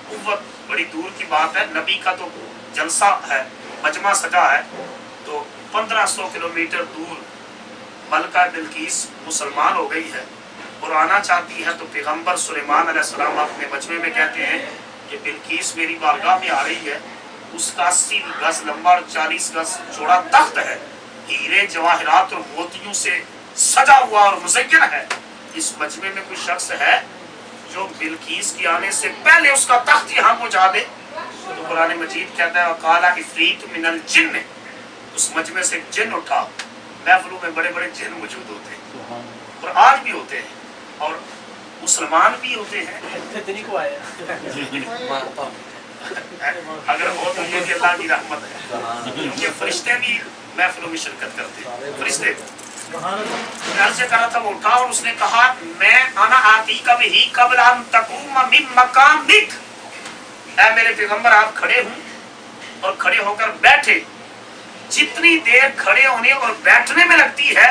قوت بڑی دور کی بات ہے، نبی کا تو جلسہ ہے، مجمع سجا ہے، تو 1500 کلومیٹر دور ملکہ بلقیس مسلمان ہو گئی ہے اور آنا چاہتی ہے، تو پیغمبر سلیمان علیہ السلام اپنے مجمع میں کہتے ہیں کہ بلقیس میری بارگاہ میں آ رہی ہے، اس کا 80 گز لمبا اور 40 گز چوڑا تخت ہے، ہیرے جواہرات اور موتیوں سے سجا ہوا اور مزین ہے۔ اس مجمع میں کوئی شخص ہے جو بلقیس کی آنے سے پہلے اس کا تخت یہاں پہنچا دے؟ تو قرآن مجید کہتا ہے وقال عفریت من الجن، اس مجمع سے جن اٹھا۔ محفلوں میں بڑے بڑے جن موجود ہوتے ہیں، اور آج بھی ہوتے ہیں، اور مسلمان بھی ہوتے ہیں۔ اگر ہو تو یہ کہ اللہ کی رحمت ہے، کیونکہ فرشتے بھی محفلوں میں شرکت کرتے ہیں۔ فرشتے گھر سے کہا تھا، وہ اٹھا اور اس نے کہا میں انا آتیک بہ قبل ان تقوم من مقامک، اے میرے پیغمبر آپ کھڑے ہوں اور کھڑے ہو کر بیٹھے، جتنی دیر کھڑے ہونے اور بیٹھنے میں لگتی ہے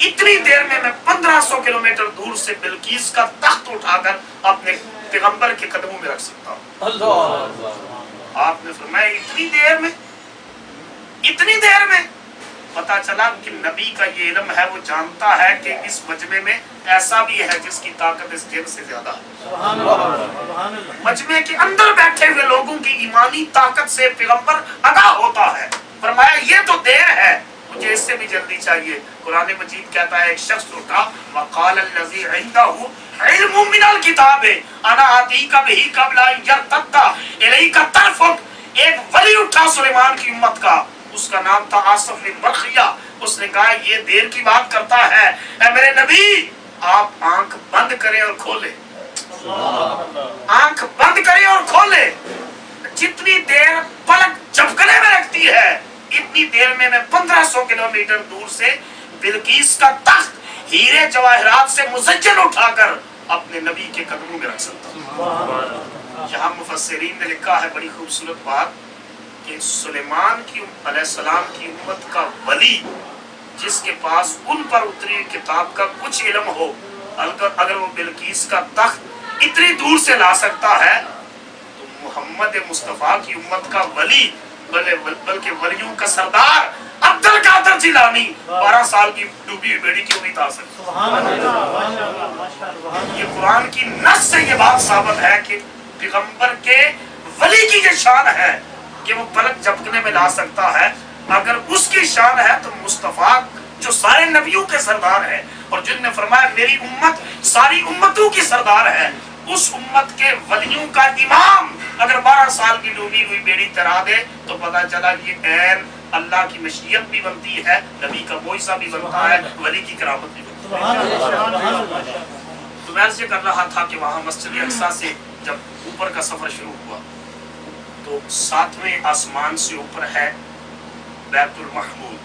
اتنی دیر میں 1500 کلومیٹر دور سے بلقیس کا تخت اٹھا کر اپنے پیغمبر کے قدموں میں رکھ سکتا ہوں۔ آپ نے فرمایا اتنی دیر میں پتا چلا کہ نبی کا یہ علم ہے، وہ جانتا ہے کہ اس مجمع میں ایسا بھی ہے جس کی طاقت اس جن سے زیادہ ہے۔ مجمع کے اندر بیٹھے ہوئے لوگوں کی ایمانی طاقت سے پیغمبر آگاہ ہوتا ہے۔ فرمایا یہ تو دیر ہے، مجھے اس سے بھی جلدی چاہیے۔ قرآن مجید کہتا ہے ایک شخص اٹھا وقال الذی عنده علم من الکتاب انا آتیک بہ قبل ان یرتد الیک طرفک، ایک ولی اٹھا سلیمان کی امت کا، اس کا نام تھا آصف بن برخیہ۔ اس نے کہا یہ دیر کی بات کرتا ہے، اے میرے نبی آپ آنکھ بند کریں اور کھولیں۔ آنکھ بند کرے اور کھولے، جتنی دیر پلک جھپکنے میں لگتی ہے اتنی دیر میں 1500 کلومیٹر دور سے بلقیس کا تخت ہیرے جواہرات سے مزین اٹھا کر اپنے نبی کے قدموں میں رکھ سکتا ہوں۔ یہاں مفسرین نے لکھا ہے بڑی خوبصورت بات کہ سلیمان کی علیہ السلام کی امت کا ولی جس کے پاس ان پر اتری کتاب کا کچھ علم ہو، اگر وہ بلقیس کا تخت اتنی دور سے لا سکتا ہے تو محمد مصطفیٰ کی امت کا ولی بلکہ ولیوں کا سردار عبد القادر جیلانی 12 سال کی ڈوبی ہوئی بیڑی کیوں نہیں تار سکتا؟ یہ قرآن کی نص سے یہ بات ثابت ہے کہ پیغمبر کے ولی کی یہ شان ہے کہ وہ پلک جھپکنے میں لا سکتا ہے۔ اگر اس کی شان ہے تو مصطفیٰ جو سارے نبیوں کے سردار ہے اور جن نے فرمایا میری امت ساری امتوں کی سردار ہے، اس امت کے ولیوں کا امام اگر 12 سال کی ڈوبی ہوئی بیڑی ترا دے تو پتہ چلا یہ عین اللہ کی مشیت بھی بنتی ہے، نبی کا معجزہ بھی بنتا ہے، ولی کی کرامت بھی بنتی ہے۔ تو میں عرض یہ کر رہا تھا کہ وہاں مسجد اقصیٰ سے جب اوپر کا سفر شروع ہوا تو 7ویں آسمان سے اوپر ہے بیت المحمود،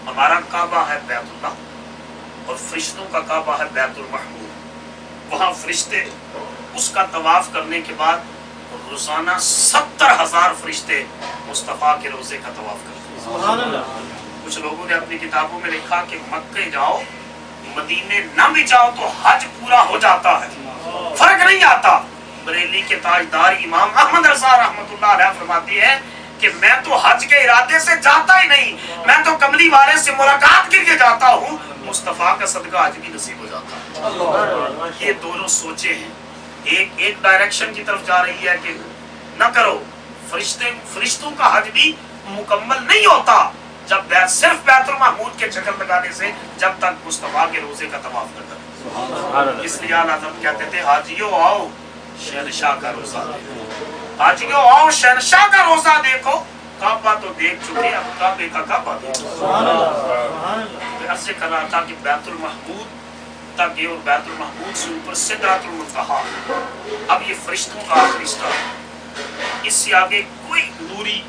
ہمارا کعبہ ہے بیت اللہ اور فرشتوں کا کعبہ ہے بیت المحمود۔ وہاں فرشتے اس کا طواف کرنے کے بعد روزانہ 70,000 فرشتے مصطفیٰ کے روزے کا طواف کرتے ہیں۔ کچھ لوگوں نے اپنی کتابوں میں لکھا کہ مکے جاؤ مدینے نہ بھی جاؤ تو حج پورا ہو جاتا ہے، فرق نہیں آتا۔ بریلی کے تاجدار امام احمد رضا رحمۃ اللہ علیہ فرماتی ہے کہ میں تو حج کے ارادے سے جاتا ہی نہیں، میں تو کملی والے سے ملاقات کے لیے جاتا ہوں، مصطفیٰ کا صدقہ حج بھی نصیب ہو جاتا ہے۔ یہ دونوں سوچیں ہیں، ایک ڈائریکشن کی طرف جا رہی ہے کہ نہ کرو، فرشتوں کا حج بھی مکمل نہیں ہوتا جب صرف بیت المحمود کے چکر لگانے سے، جب تک مصطفیٰ کے روزے کا طواف نہ کرے۔ اس لیے اعلیٰ حضرت کہتے تھے حاجیو آؤ شہنشاہ کا روزہ دیکھو، حاجیو آؤ شہنشاہ کا روزہ دیکھو، کعبہ تو دیکھ چکے اب کعبے کا کعبہ دیکھو۔ میں عرض کر رہا تھا کہ بیت المحمود تک اور بیت المحمود سے اوپر سدرۃ المنتہی، اب یہ فرشتوں کا آخری اسٹاپ، اس سے آگے کوئی نوری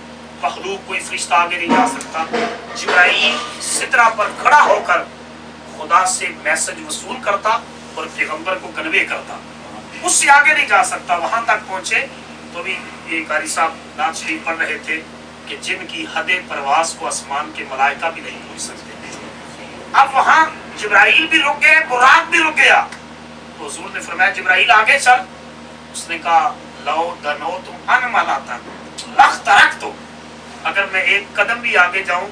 مخلوق کوئی فرشتہ آگے نہیں جا سکتا۔ جبرائیل سدرہ پر کھڑا ہو کر خدا سے میسج وصول کرتا اور پیغمبر کو کنوے کرتا، اس سے آگے نہیں جا سکتا۔ وہاں تک پہنچے تو بھی ایک قاری صاحب نعت شریف پڑھ رہے تھے کہ جن کی حد پرواز کو آسمان کے ملائکہ بھی نہیں پہنچ سکتے۔ اب وہاں جبرائیل بھی رک گئے، براق بھی رک گیا، تو حضور نے فرمایا جبرائیل آگے چل۔ اس نے کہا لو دنو تم ان ملاتا لخ ترک تو، اگر میں ایک قدم بھی آگے جاؤں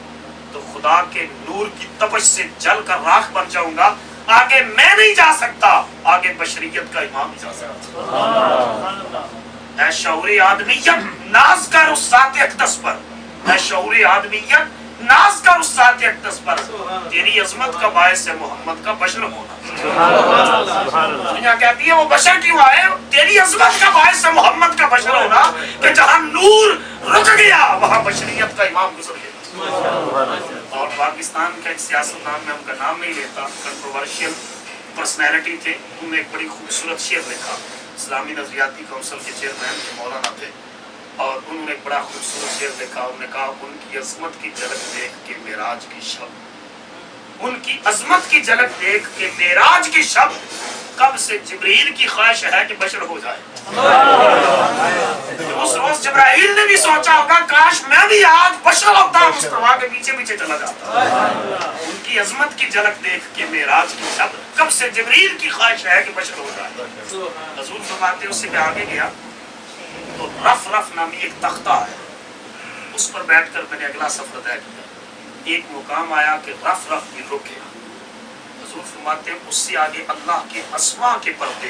تو خدا کے نور کی تپش سے جل کر راکھ بن جاؤں گا، آگے میں نہیں جا سکتا، آگے بشریت کا امام ہی جا سکتا۔ اے شعور آدمیت ناز کر اس ذات اقدس پر، اے شعور آدمیت ناز کر اس ذات اقدس پر، تیری عظمت کا باعث ہے محمد کا بشر ہونا۔ دنیا کہتی ہے وہ بشر کیوں آئے؟ تیری عظمت کا باعث ہے محمد کا بشر ہونا، کہ جہاں نور رک گیا وہاں بشریت کا امام گزر گیا۔ اور پاکستان کا ایک سیاستدان، میں ان کا نام نہیں لیتا، کنٹروورشل پرسنالٹی تھے، انہوں نے ایک بڑی خوبصورت شعر لکھا، اسلامی نظریاتی کونسل کے چیئرمین کے مولانا تھے، اور انہوں نے ایک بڑا خوبصورت شعر لکھا، انہوں نے کہا ان کی عظمت کی جھلک دیکھ کے معراج کی شب، ان کی عظمت کی جھلک دیکھ کے معراج کی شب، کب سے جبریل کی خواہش ہے کہ بشر ہو جائے۔ اس روز جبرائیل نے بھی سوچا ہوگا کاش میں بھی آج بشر ہوتا، مصطفیٰ کے پیچھے پیچھے چلا جاتا۔ ان کی عظمت کی جھلک دیکھ کے معراج کی شب، کب سے جبریل کی خواہش ہے کہ بشر ہو جائے۔ حضور فرماتے ہیں اس سے میں آگے گیا تو رف رف نامی ایک تختہ ہے، اس پر بیٹھ کر میں نے اگلا سفر طے کیا۔ ایک مقام آیا کہ رف رف بھی رک گیا۔ حضور فرماتے ہیں اس سے آگے اللہ کے اسماء کے پردے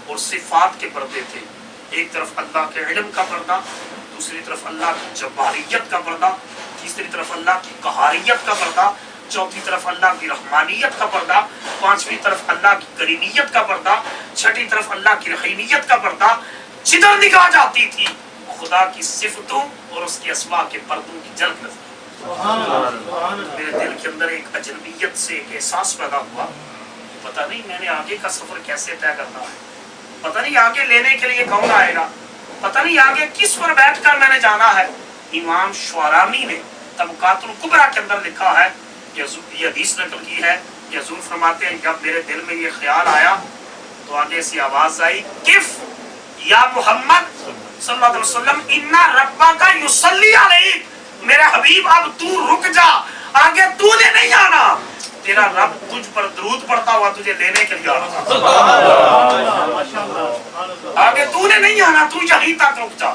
اور صفات کے پردے تھے، ایک طرف اللہ کے علم کا پردہ، دوسری طرف اللہ کی جباریت کا پردہ، تیسری طرف اللہ کی قہاریت کا پردہ، چوتھی طرف اللہ کی رحمانیت کا پردہ، پانچویں طرف اللہ کی کریمیت کا پردہ، چھٹی طرف اللہ کی رحیمیت کا پردہ۔ جدھر نگاہ جاتی تھی خدا کی صفتوں اور اس کے اسماء کے پردوں کی جھلک نظر۔ میرے دل کے اندر ایک اجنبیت سے ایک احساس پیدا ہوا، پتہ نہیں میں نے آگے کا سفر کیسے طے کرنا ہے۔ پتہ نہیں آگے لینے کے لیے کون آئے گا، پتہ نہیں آگے کس پر بیٹھ کر میں نے جانا ہے۔ امام شعرامی نے طبقات الکبریٰ کے اندر لکھا ہے، یہ حدیث نقل کی ہے، یہ حضور فرماتے ہیں جب میرے دل میں یہ خیال آیا تو آگے سے آواز آئی، کف یا محمد صلی اللہ علیہ وسلم اِنَّ رَبَّكَ يُصَلِّي عَلَيْكَ، میرے حبیب اب تو رک جا، آگے تو نے نہیں آنا، تیرا رب تجھ پر درود پڑھتا ہوا تجھے لینے کے لیے آنا، آگے تو نے نہیں آنا، تو یہیں تک رک جا،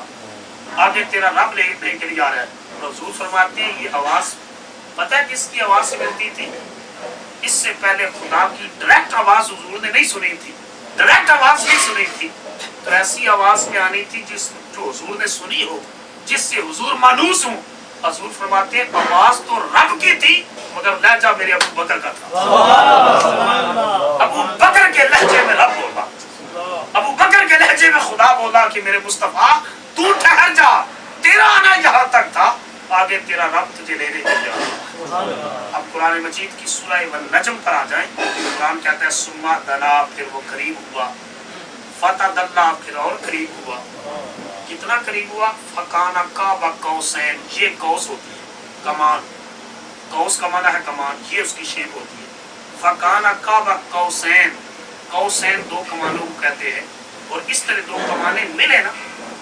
آگے تیرا رب لینے کے لیے آ رہا ہے۔ حضور فرماتے ہیں یہ آواز پتہ ہے کس کی آواز سے ملتی تھی؟ اس سے پہلے خدا کی ڈائریکٹ آواز حضور نے نہیں سنی تھی، ڈائریکٹ آواز نہیں سنی تھی، تو ایسی آواز میں آنی تھی جو حضور نے سنی ہو، جس سے حضور مانوس ہوں۔ حضور فرماتے ہیں آواز تو رب کی تھی مگر لہجہ میرے ابو بکر کا تھا، ابو بکر کے لہجے میں رب بولا، ابو بکر کے لہجے میں خدا بولا کہ میرے مصطفیٰ تو ٹھہر جا، تیرا آنا یہاں تک تھا، آگے تیرا رب تجھے لینے کے لیے آنا۔ اب قرآن مجید کی سورہ والنجم پر آ جائیں، قرآن کہتا ہے ثم دنا، پھر وہ قریب ہوا، فتدلی، پھر اور قریب ہوا، کتنا قریب ہوا؟ فکان قاب قوسین، یہ قوس ہوتی ہے کمان، قوس کا معنی ہے کمان، یہ اس کی شیپ ہوتی ہے، فکان قاب قوسین، قوسین دو کمانوں کو کہتے ہیں، اور اس طرح دو کمانے ملے نا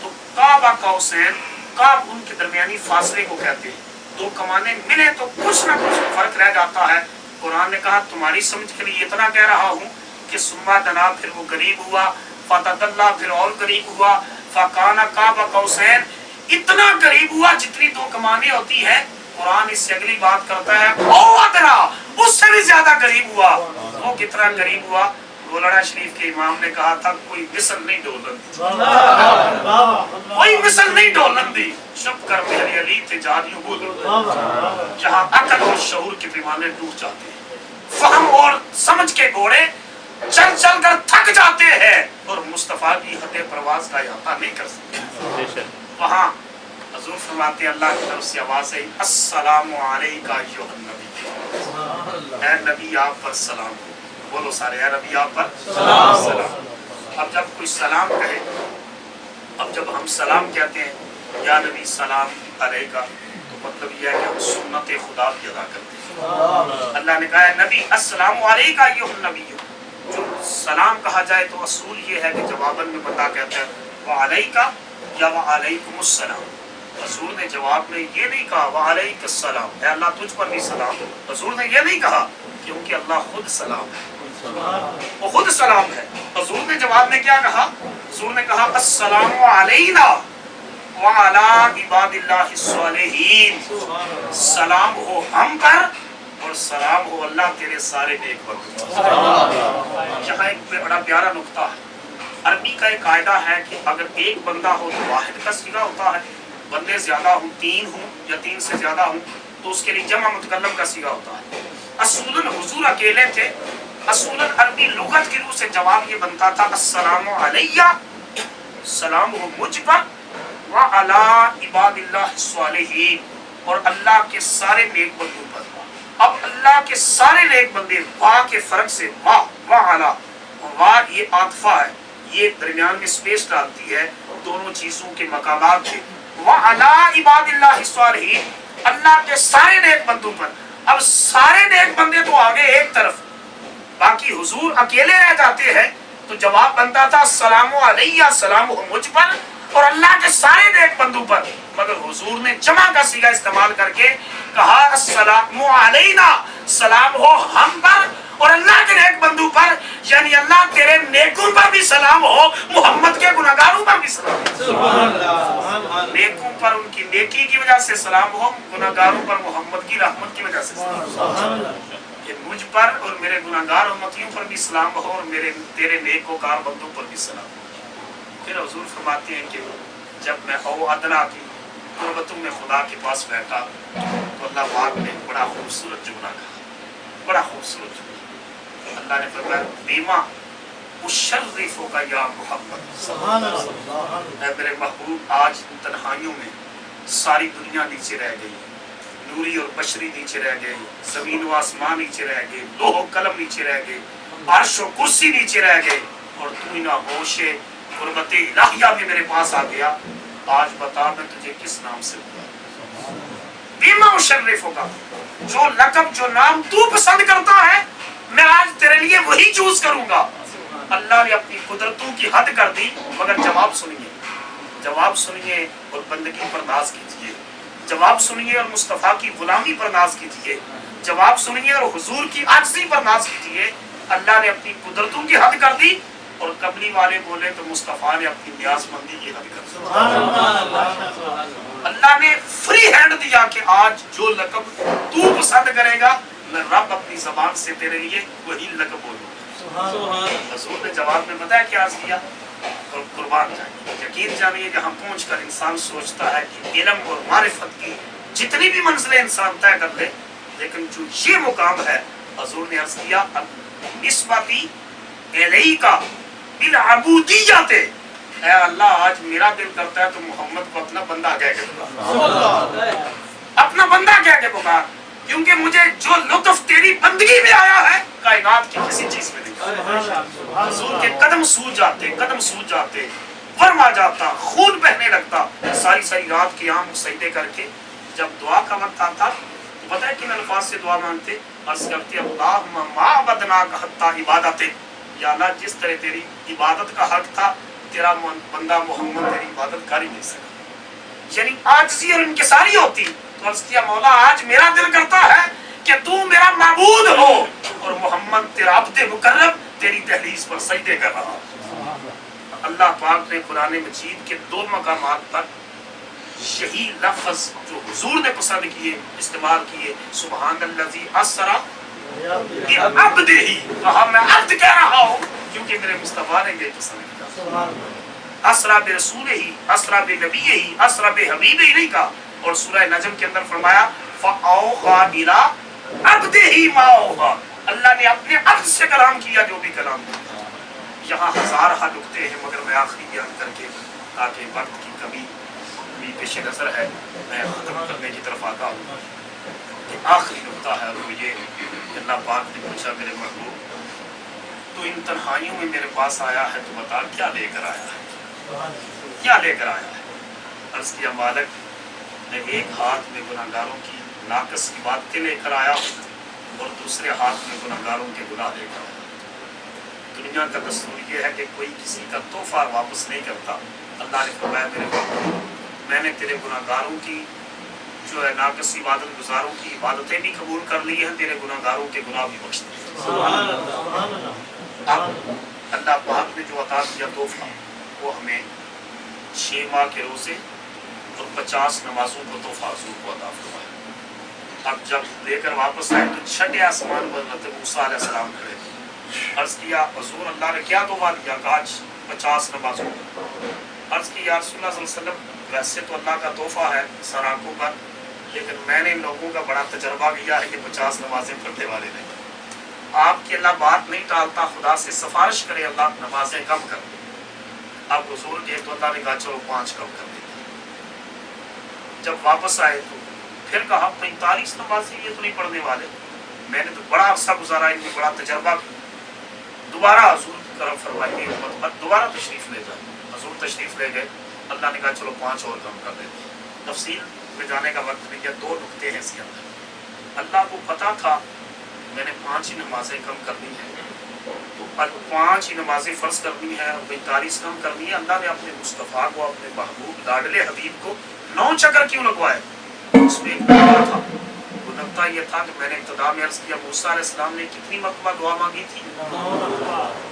تو قاب قوسین، قاب ان کے درمیانی فاصلے کو کہتے ہیں، دو کمانے ملے تو کچھ نہ کچھ فرق رہ جاتا ہے۔ قرآن نے کہا تمہاری سمجھ کے لیے اتنا کہہ رہا ہوں کہ ثم دنا، پھر وہ قریب ہوا، فتدلی، پھر اور قریب ہوا، فکان قاب قوسین، اتنا قریب ہوا جتنی دو کمانیں ہوتی ہیں۔ قرآن اس سے اگلی بات کرتا ہے او ادنا، اس سے بھی زیادہ قریب ہوا، وہ کتنا قریب ہوا؟ گولڑا شریف کے امام نے کہا تھا کوئی مثل نہیں ڈولن دی، کوئی مثل نہیں ڈولن دی، شب کر میرے علی تجاریوں بولن، جہاں عقل اور شعور کے پیمانے ٹوٹ جاتے ہیں، فہم اور سمجھ کے گھوڑے چل چل کر تھک جاتے ہیں اور مصطفیٰ کی حد پرواز کا احاطہ نہیں کر سکتے، وہاں حضور فرماتے ہیں اللہ کی طرف سے آواز ہے السلام علیکہ ایھا النبی، اے نبی آپ پر سلام ہو، بولو سارے اے نبی آپ پر سلام۔ اب جب کوئی سلام کہے، اب جب ہم سلام کہتے ہیں یا نبی سلام علیکہ، تو مطلب یہ ہے کہ ہم سنت خدا کی ادا کرتے ہیں۔ اللہ نے کہا ہے نبی السلام علیکہ ایھا النبی، جو سلام کہا جائے تو اصول یہ ہے کہ جواباً میں بندہ کہتا ہے وعلیکہ یا وعلیکم السلام، حضور نے جواب میں یہ نہیں کہا وعلیک السلام، اے اللہ تجھ پر بھی سلام، حضور نے یہ نہیں کہا کیونکہ اللہ خود سلام ہے، وہ خود سلام ہے۔ حضور نے جواب میں کیا کہا؟ حضور نے کہا السلام علینا وعلی عباد اللہ الصالحین، سلام ہو ہم پر اور سلام ہو اللہ تیرے سارے نیک بندوں۔ یہاں ایک بڑا پیارا نقطہ ہے، عربی کا ایک قاعدہ ہے کہ اگر ایک بندہ ہو تو واحد کا صیغہ ہوتا ہے، بندے زیادہ ہوں، تین ہوں یا تین سے زیادہ ہوں تو اس کے لیے جمع متکلم کا صیغہ ہوتا ہے۔ اصولاً حضور اکیلے تھے، اصولاً عربی لغت کی روح سے جواب یہ بنتا تھا السلام علیہ، سلام ہو مجھ پر، وعلی عباد اللہ الصالحین، اور اللہ کے سارے نیک بندوں پر۔ اب اللہ کے سارے نیک بندے، وا کے فرق سے وا، وعلی، وا یہ عاطفہ ہے، یہ درمیان میں سپیس ڈالتی ہے دونوں چیزوں کے مقامات پہ، وعلی عباد اللہ الصالحین، اللہ کے سارے نیک بندوں پر۔ اب سارے نیک بندے تو آگے ایک طرف، باقی حضور اکیلے رہ جاتے ہیں تو جواب بنتا تھا السلام علیہ، سلام ہو مجھ پر اور اللہ کے سارے نیک بندوں پر، مگر حضور نے جمع کا صیغہ استعمال کر کے کہا السلام علینا، سلام ہو ہم پر اور اللہ کے نیک بندوں پر، یعنی اللہ تیرے نیکوں پر بھی سلام ہو، محمد کے گناہگاروں پر بھی سلام ہو، نیکوں پر ان کی نیکی کی وجہ سے سلام ہو، گناہگاروں پر محمد کی رحمت کی وجہ سے سلام ہو، کہ مجھ پر اور میرے گناہگار امتیوں پر بھی سلام ہو اور میرے تیرے نیکوکار بندوں پر بھی سلام ہو۔ پھر حضور فرماتے ہیں کہ جب میں او ادنا کی قربتوں میں خدا کے پاس بیٹھا تو اللہ پاک نے بڑا خوبصورت جملہ کہا، بڑا خوبصورت جملہ۔ اللہ نے فرمایا بیما اشرفو کا یا محمد، اے میرے محبوب آج تنہائیوں میں ساری دنیا نیچے رہ گئی، نوری اور بشری نیچے رہ گئے، زمین و آسمان نیچے رہ گئے، لوح و قلم نیچے رہ گئے، عرش و کرسی نیچے رہ گئے، اور تو ہی نہ ہوش قربت الہیہ میں میرے پاس آ گیا. آج بتا میں تجھے کس نام سے بلاؤں؟ بیما اشرف ہوگا. جو لقب جو نام تو پسند کرتا ہے میں آج تیرے لیے وہی چوز کروں گا. اللہ نے اپنی قدرتوں کی حد کر دی. مگر جواب سنیے، جواب سنیے اور بندگی پر ناز کیجیے. جواب سنیے اور مصطفیٰ کی غلامی پر ناز کیجیے. جواب سنیے اور حضور کی عاجزی پر ناز کیجیے. اللہ نے اپنی قدرتوں کی حد کر دی اور قبلی والے بولے تو مصطفیٰ نے اپنی نیاز مندی کی حد کر دی. اللہ نے فری ہینڈ دیا کہ آج جو لقب تو پسند کرے گا میں رب اپنی زبان سے تیرے لیے وہی لقب بولوں. حضور نے جواب میں بتایا کیا عرض کیا؟ اور قربان جائیں یقین جانیے جہاں پہنچ کر انسان سوچتا ہے کہ علم اور معرفت کی جتنی بھی منزلیں انسان طے کر لے، لیکن جو یہ مقام ہے حضور نے عرض کیا نسبتی الیکا بالعبودیت. اے اللہ آج میرا دل کرتا ہے تو محمد کو اپنا بندہ کہہ کے پکار، اپنا بندہ کہہ کے پکار، کیونکہ مجھے جو لطف تیری بندگی میں آیا ہے کائنات کی کسی چیز میں نہیں. حضور کے قدم سوج جاتے، قدم سوج جاتے، ورم آ جاتا، خون بہنے لگتا. ساری ساری رات قیام سجدے کر کے جب دعا کا وقت آتا پتہ ہے کن الفاظ سے دعا مانگتے؟ عرض کرتے اللہم ما عبدناک حتی عبادت. یا اللہ جس طرح تیری عبادت کا حق تھا تیرا بندہ محمد تیری عبادت کر ہی نہیں سکا. یعنی عاجزی اور انکساری ہوتی. تو عرض کیا مولا آج میرا دل کرتا ہے کہ تو میرا معبود ہو اور محمد تیرا عبد مکرم تیری دہلیز پر سجدے کر رہا. اللہ پاک نے قرآن مجید کے 2 مقامات پر یہی لفظ جو حضور نے پسند کیے استعمال کیے. سبحان الذی اسرا بعبدہ، کہا میں عبد کہہ رہا ہوں کیونکہ میرے مصطفیٰ نے یہ پسند کیا. اسرا برسولہ، اسرا بنبیہ، اسرا بحبیبہ نہیں کہا. اور سورہ نجم کے اندر فرمایا فاوحیٰ الی عبدہ ما اوحیٰ. اللہ نے اپنے عبد سے کلام کیا جو بھی کلام کیا. یہاں ہزارہ نکتے ہیں مگر میں آخری بیان کر کے تاکہ وقت کی کمی بھی پیش نظر ہے میں ختم کرنے کی طرف آتا ہوں. کہ آخری نکتہ ہے وہ یہ کہ اللہ پاک نے پوچھا میرے محبوب تو ان تنہائیوں میں میرے پاس آیا ہے تو بتا کیا لے کر آیا ہے، کیا لے کر آیا ہے؟ عرض کیا مالک میں ایک ہاتھ میں گناہگاروں کی ناقص عبادتیں لے کر آیا ہوں اور دوسرے ہاتھ میں گناہگاروں کے گناہ لے کر آیا. دنیا کا دستور یہ ہے کہ کوئی کسی کا تحفہ واپس نہیں کرتا. اللہ نے فرمایا میرے محبوب میں نے تیرے گناہگاروں کی جو ہے ناقص عبادت گزاروں کی عبادتیں بھی قبول کر لی ہیں، تیرے گناہگاروں کے گناہ بھی بخش دیے. اب اللہ پاک نے جو عطا کیا تحفہ وہ ہمیں 6 ماہ کے روزے اور 50 نمازوں کو تحفہ حضور کو عطا فرمایا. اب جب لے کر واپس آئے تو 6 آسمان پر حضرت موسیٰ علیہ السلام کھڑے. عرض کیا حضور اللہ نے کیا تحفہ دیا؟ کہا 50 نمازوں. عرض کی یا رسول اللہ صلی اللہ علیہ وسلم ویسے تو اللہ کا تحفہ ہے سر آنکھوں پر، لیکن میں نے لوگوں کا بڑا تجربہ کیا ہے کہ 50 نمازیں پڑھنے والے نہیں. آپ کی اللہ بات نہیں ٹالتا، خدا سے سفارش کرے اللہ نمازیں کم کر دے. اب حضور کے تو اللہ نے کہا چلو 5 کم کر دیتے. جب واپس آئے تو پھر کہا 45 نمازیں یہ تو نہیں پڑھنے والے، میں نے تو بڑا عرصہ گزارا ان میں بڑا تجربہ کیا. دوبارہ حضور کرم فرمائیے دوبارہ تشریف لے جائے. حضور تشریف لے گئے. اللہ نے کہا چلو 5 اور کم کر دیتے. تفصیل میں جانے کا وقت نہیں ہے. 2 نکتے ہیں اس کے اندر. اللہ کو پتا تھا میں نے 5 ہی نمازیں کم کرنی ہیں تو 5 ہی نمازیں فرض کرنی ہے اور 45 کم کرنی ہے. اللہ نے اپنے مصطفیٰ کو اپنے محبوب لاڈلے حبیب کو 9 چکر کیوں لگوائے؟ اس میں ایک نقطہ تھا. وہ نقطہ یہ تھا کہ میں نے ابتدا میں عرض کیا موسیٰ علیہ السلام نے کتنی مرتبہ دعا مانگی تھی؟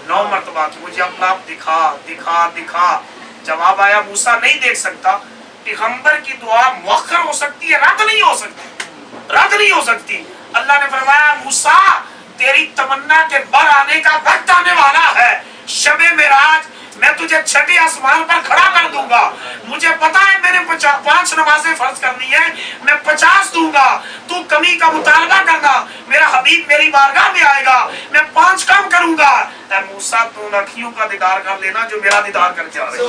9 مرتبہ. کہ مجھے اپنا آپ دکھا دکھا دکھا. جواب آیا موسیٰ نہیں دیکھ سکتا. پیغمبر کی دعا مؤخر ہو سکتی ہے، رد نہیں ہو سکتی، رد نہیں ہو سکتی. اللہ نے فرمایا موسیٰ تیری تمنا کے بر آنے کا وقت آنے والا ہے. شب معراج میں تجھے 6 آسمان پر کھڑا کر دوں گا. مجھے پتا ہے میں نے 5 نمازیں فرض کرنی ہے، میں 50 دوں گا. تو کمی کا مطالبہ کرنا، میرا حبیب میری بارگاہ میں آئے گا، میں 5 کم کروں گا. اے موسیٰ تو ان اکھیوں کا دیدار کر لینا جو میرا دیدار کر کے آ رہے ہیں.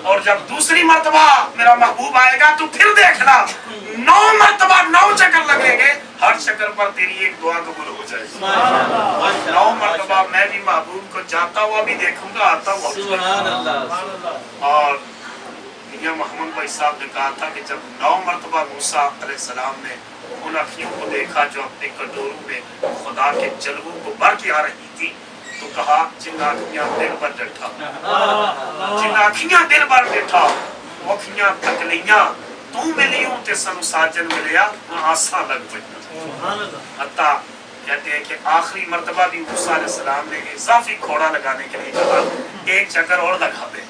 اور جب دوسری مرتبہ میرا محبوب آئے گا تو پھر دیکھنا 9 مرتبہ 9 چکر لگیں گے. ہر چکر پر تیری ایک دعا قبول ہو جائے گی۔ 9 مرتبہ میں بھی محبوب کو جاتا ہوا بھی دیکھوں گا، آتا ہوا بھی دیکھوں گا۔ اور میاں محمد بھائی صاحب نے کہا تھا کہ جب 9 مرتبہ موسیٰ علیہ السلام نے ان اکھیوں کو دیکھا جو اپنے کٹوروں میں خدا کے جلووں کو بھر کے آ رہی تھی، تو کہا جن آنکھیاں دل پر ڈٹھا، جن آنکھیاں دل پر ڈٹھا، وہ اکھیاں تک لیاں، تو ملیوں تے سنو ساجن ملیا، آساں لگ پڑی۔ حتیٰ کہتے ہیں کہ آخری مرتبہ بھی موسیٰ علیہ السلام نے اضافی کھوڑا لگانے کے لیے کہا ایک چکر اور لگا دے۔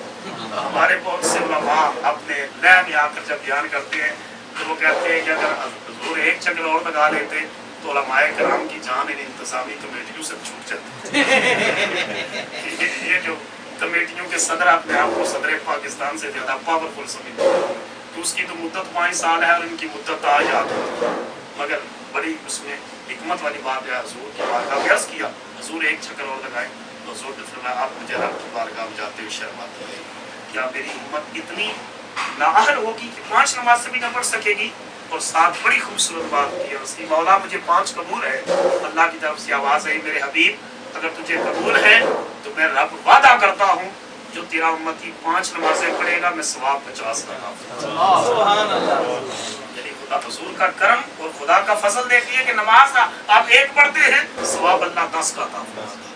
ہمارے بہت سے علماء اپنے لے میں آ کر جب بیان کرتے ہیں تو وہ کہتے ہیں کہ اگر حضور ایک چکر اور لگا لیتے تو علماء کرام کی جان ان انتظامی کمیٹیوں سے چھوٹ جاتی۔ یہ جو کمیٹیوں کے صدر اپنے آپ کو صدر پاکستان سے زیادہ پاورفل سمجھتے ہیں، تو اس کی تو مدت 5 سال ہے اور ان کی مدت آج یاد ہوتی ہے، مگر بڑی اس میں حکمت والی بات ہے۔ حضور کی بارگاہ میں عرض کیا حضور ایک چکر اور لگائیں، تو حضور نے فرمایا آپ مجھے رب کی بارگاہ میں جاتے ہوئے شرماتے ہیں، کیا میری امت اتنی نااہل ہوگی کہ 5 نماز سے بھی نہ پڑھ سکے گی؟ اور ساتھ بڑی خوبصورت بات کی ہے اس کی، مولا مجھے 5 قبول ہے۔ اللہ کی طرف سے آواز ہے میرے حبیب اگر تجھے قبول ہے تو میں رب وعدہ کرتا ہوں جو تیرا امتی 5 نمازیں پڑھے گا میں ثواب 50 کا کام۔ سبحان اللہ۔ یعنی خدا حضور کا کرم اور خدا کا فضل دیکھیے کہ نماز آپ ایک پڑھتے ہیں ثواب اللہ 10 کا عطا فرماتا ہے۔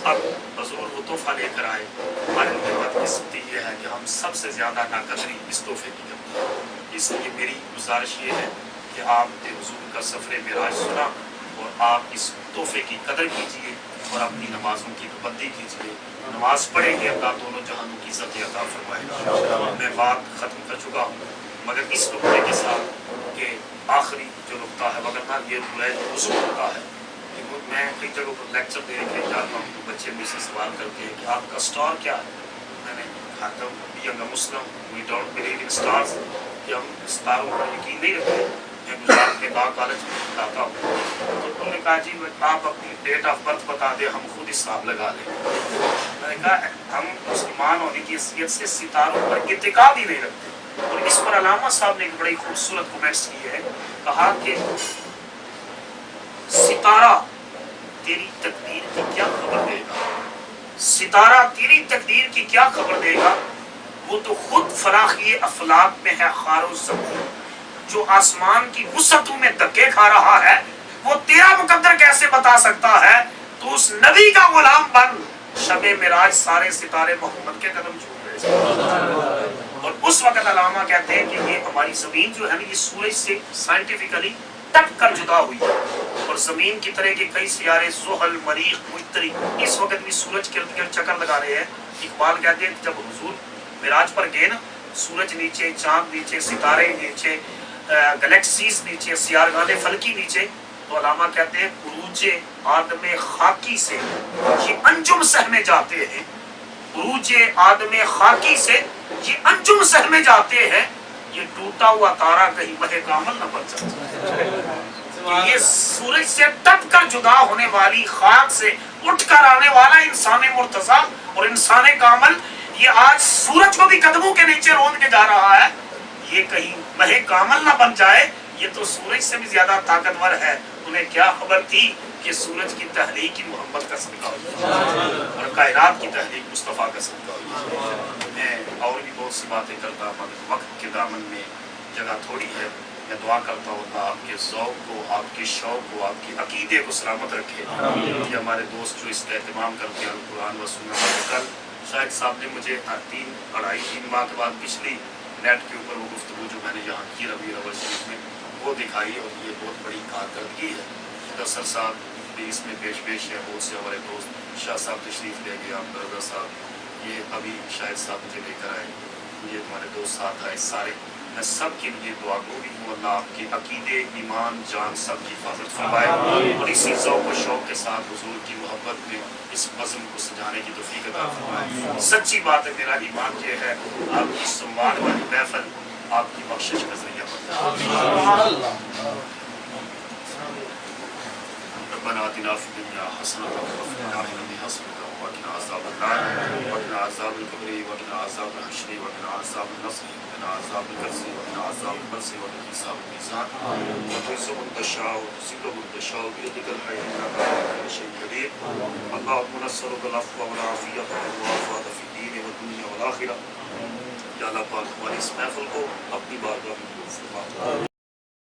اب حضور وہ تحفہ لے کر آئے، ہماری بدقسمتی یہ ہے کہ ہم سب سے زیادہ ناقدری اس تحفے کی کرتے ہیں۔ اس لیے میری گزارش یہ ہے کہ آپ نے حضور کا سفر معراج سنا اور آپ اس تحفے کی قدر کیجئے اور اپنی نمازوں کی پابندی کیجئے۔ نماز پڑھیں گے اللہ دونوں جہانوں کی عزت عطا فرمائے گا۔ میں بات ختم کر چکا ہوں مگر اس نقطے کے ساتھ کہ آخری جو نقطہ ہے وغیرہ یہ پورا اس نقطہ ہے۔ میں کئی جگہوں پر لیکچر دے کے جاتا ہوں تو بچے مجھ سے سوال کرتے ہیں کہ آپ کا سٹار کیا ہے؟ میں نے کہا تھا being a Muslim we don't believe in stars, کہ ہم ستاروں پر یقین نہیں رکھتے۔ میں گجرات کے لا کالج میں پڑھاتا ہوں تو انہوں نے کہا جی آپ اپنی ڈیٹ آف برتھ بتا دیں ہم خود حساب لگا لیں۔ میں نے کہا ہم مسلمان ہونے کی حیثیت سے ستاروں پر اعتقاد ہی نہیں رکھتے۔ اور اس پر علامہ صاحب نے ایک بڑی خوبصورت کمنٹس کی ہے، کہا کہ ستارہ تیری تقدیر کی کیا خبر دے گا، ستارہ تیری تقدیر کی کیا خبر دے گا، وہ تو خود فراخی افلاک میں ہے خار و زمین، جو آسمان کی وسعتوں میں دھکے کھا رہا ہے وہ تیرا مقدر کیسے بتا سکتا ہے؟ تو اس نبی کا غلام بن، شب معراج سارے ستارے محمد کے قدم چھو گئے۔ اور اس وقت علامہ کہتے ہیں کہ یہ ہماری زمین جو ہے نا یہ سورج سے سائنٹیفکلی ٹٹ کر جدا ہوئی ہے، اور زمین کی طرح کے کئی سیارے زحل، مریخ، مشتری اس وقت بھی سورج کے ارد گرد چکر لگا رہے ہیں۔ اقبال کہتے ہیں کہ جب حضور معراج پر گئے نا، سورج نیچے، چاند نیچے، ستارے نیچے، گلیکسیز نیچے، سیارگاہ فلکی نیچے، تو علامہ کہتے ہیں عروج آدم خاکی سے یہ انجم سہمے جاتے ہیں، عروج آدم خاکی سے یہ انجم سہمے جاتے ہیں، یہ ٹوٹا ہوا تارا کہیں مہ کامل نہ بن جاتا۔ یہ سورج سے ٹپ کر جدا ہونے والی خاک سے اٹھ کر آنے والا انسان مرتضی اور انسان کامل، یہ آج سورج کو بھی قدموں کے نیچے روند کے جا رہا ہے، یہ کہیں مہ کامل نہ بن جائے، یہ تو سورج سے بھی زیادہ طاقتور ہے۔ انہیں کیا خبر تھی کہ سورج کی تحریک ہی محمد کا صدقہ ہوئی اور کائنات کی تحریک مصطفیٰ کا صدقہ ہوئی۔ میں اور بھی بہت سی باتیں کرتا مگر وقت کے دامن میں جگہ تھوڑی ہے۔ میں دعا کرتا ہوں اللہ آپ کے ذوق کو، آپ کے شوق کو، آپ کے عقیدے کو سلامت رکھے۔ کہ ہمارے دوست جو اس کا اہتمام کرتے ہیں قرآن و سنت، کل شاید صاحب نے مجھے 3 ماہ کے بعد پچھلی نیٹ کے اوپر وہ گفتگو جو میں نے یہاں کی ربیع الاول شریف میں وہ دکھائی، اور یہ بہت بڑی کارکردگی ہے۔ دفتر صاحب بھی اس میں پیش ہے، بہت سے ہمارے دوست شاہ صاحب تشریف لے گئے، برادر صاحب یہ ابھی شاہد صاحب مجھے لے کر آئے، یہ ہمارے دوست ساتھ آئے سارے، میں سب کے لیے دعا گو بھی ہوں اللہ آپ کے عقیدے، ایمان، جان سب کی حفاظت فرمائے، اور اسی ذوق و شوق کے ساتھ حضور کی محبت میں اس بزم کو سجانے کی توفیق عطا فرمائے۔ سچی بات ہے، میرا ایمان یہ ہے آپ کی سنوان والی محفل آپ کی بخشش کا ذریعہ بنتا ہے۔ ربنا آتنا فی الدنیا حسنۃ وفی الآخرۃ حسنۃ وقنا عذاب النار عذاب القبر ومن عذاب الحشر ومن عذاب النصر ومن عذاب القرص ومن عذاب البرص ومن حساب الميزان وتعز من تشاء وتذل من تشاء بيدك الخير انك على كل شيء قدير اللهم نسألك العفو والعافية والمعافاة في الدين والدنيا والآخرة. یا اللہ پاک ہماری اس محفل کو اپنی بارگاہ میں قبول فرما.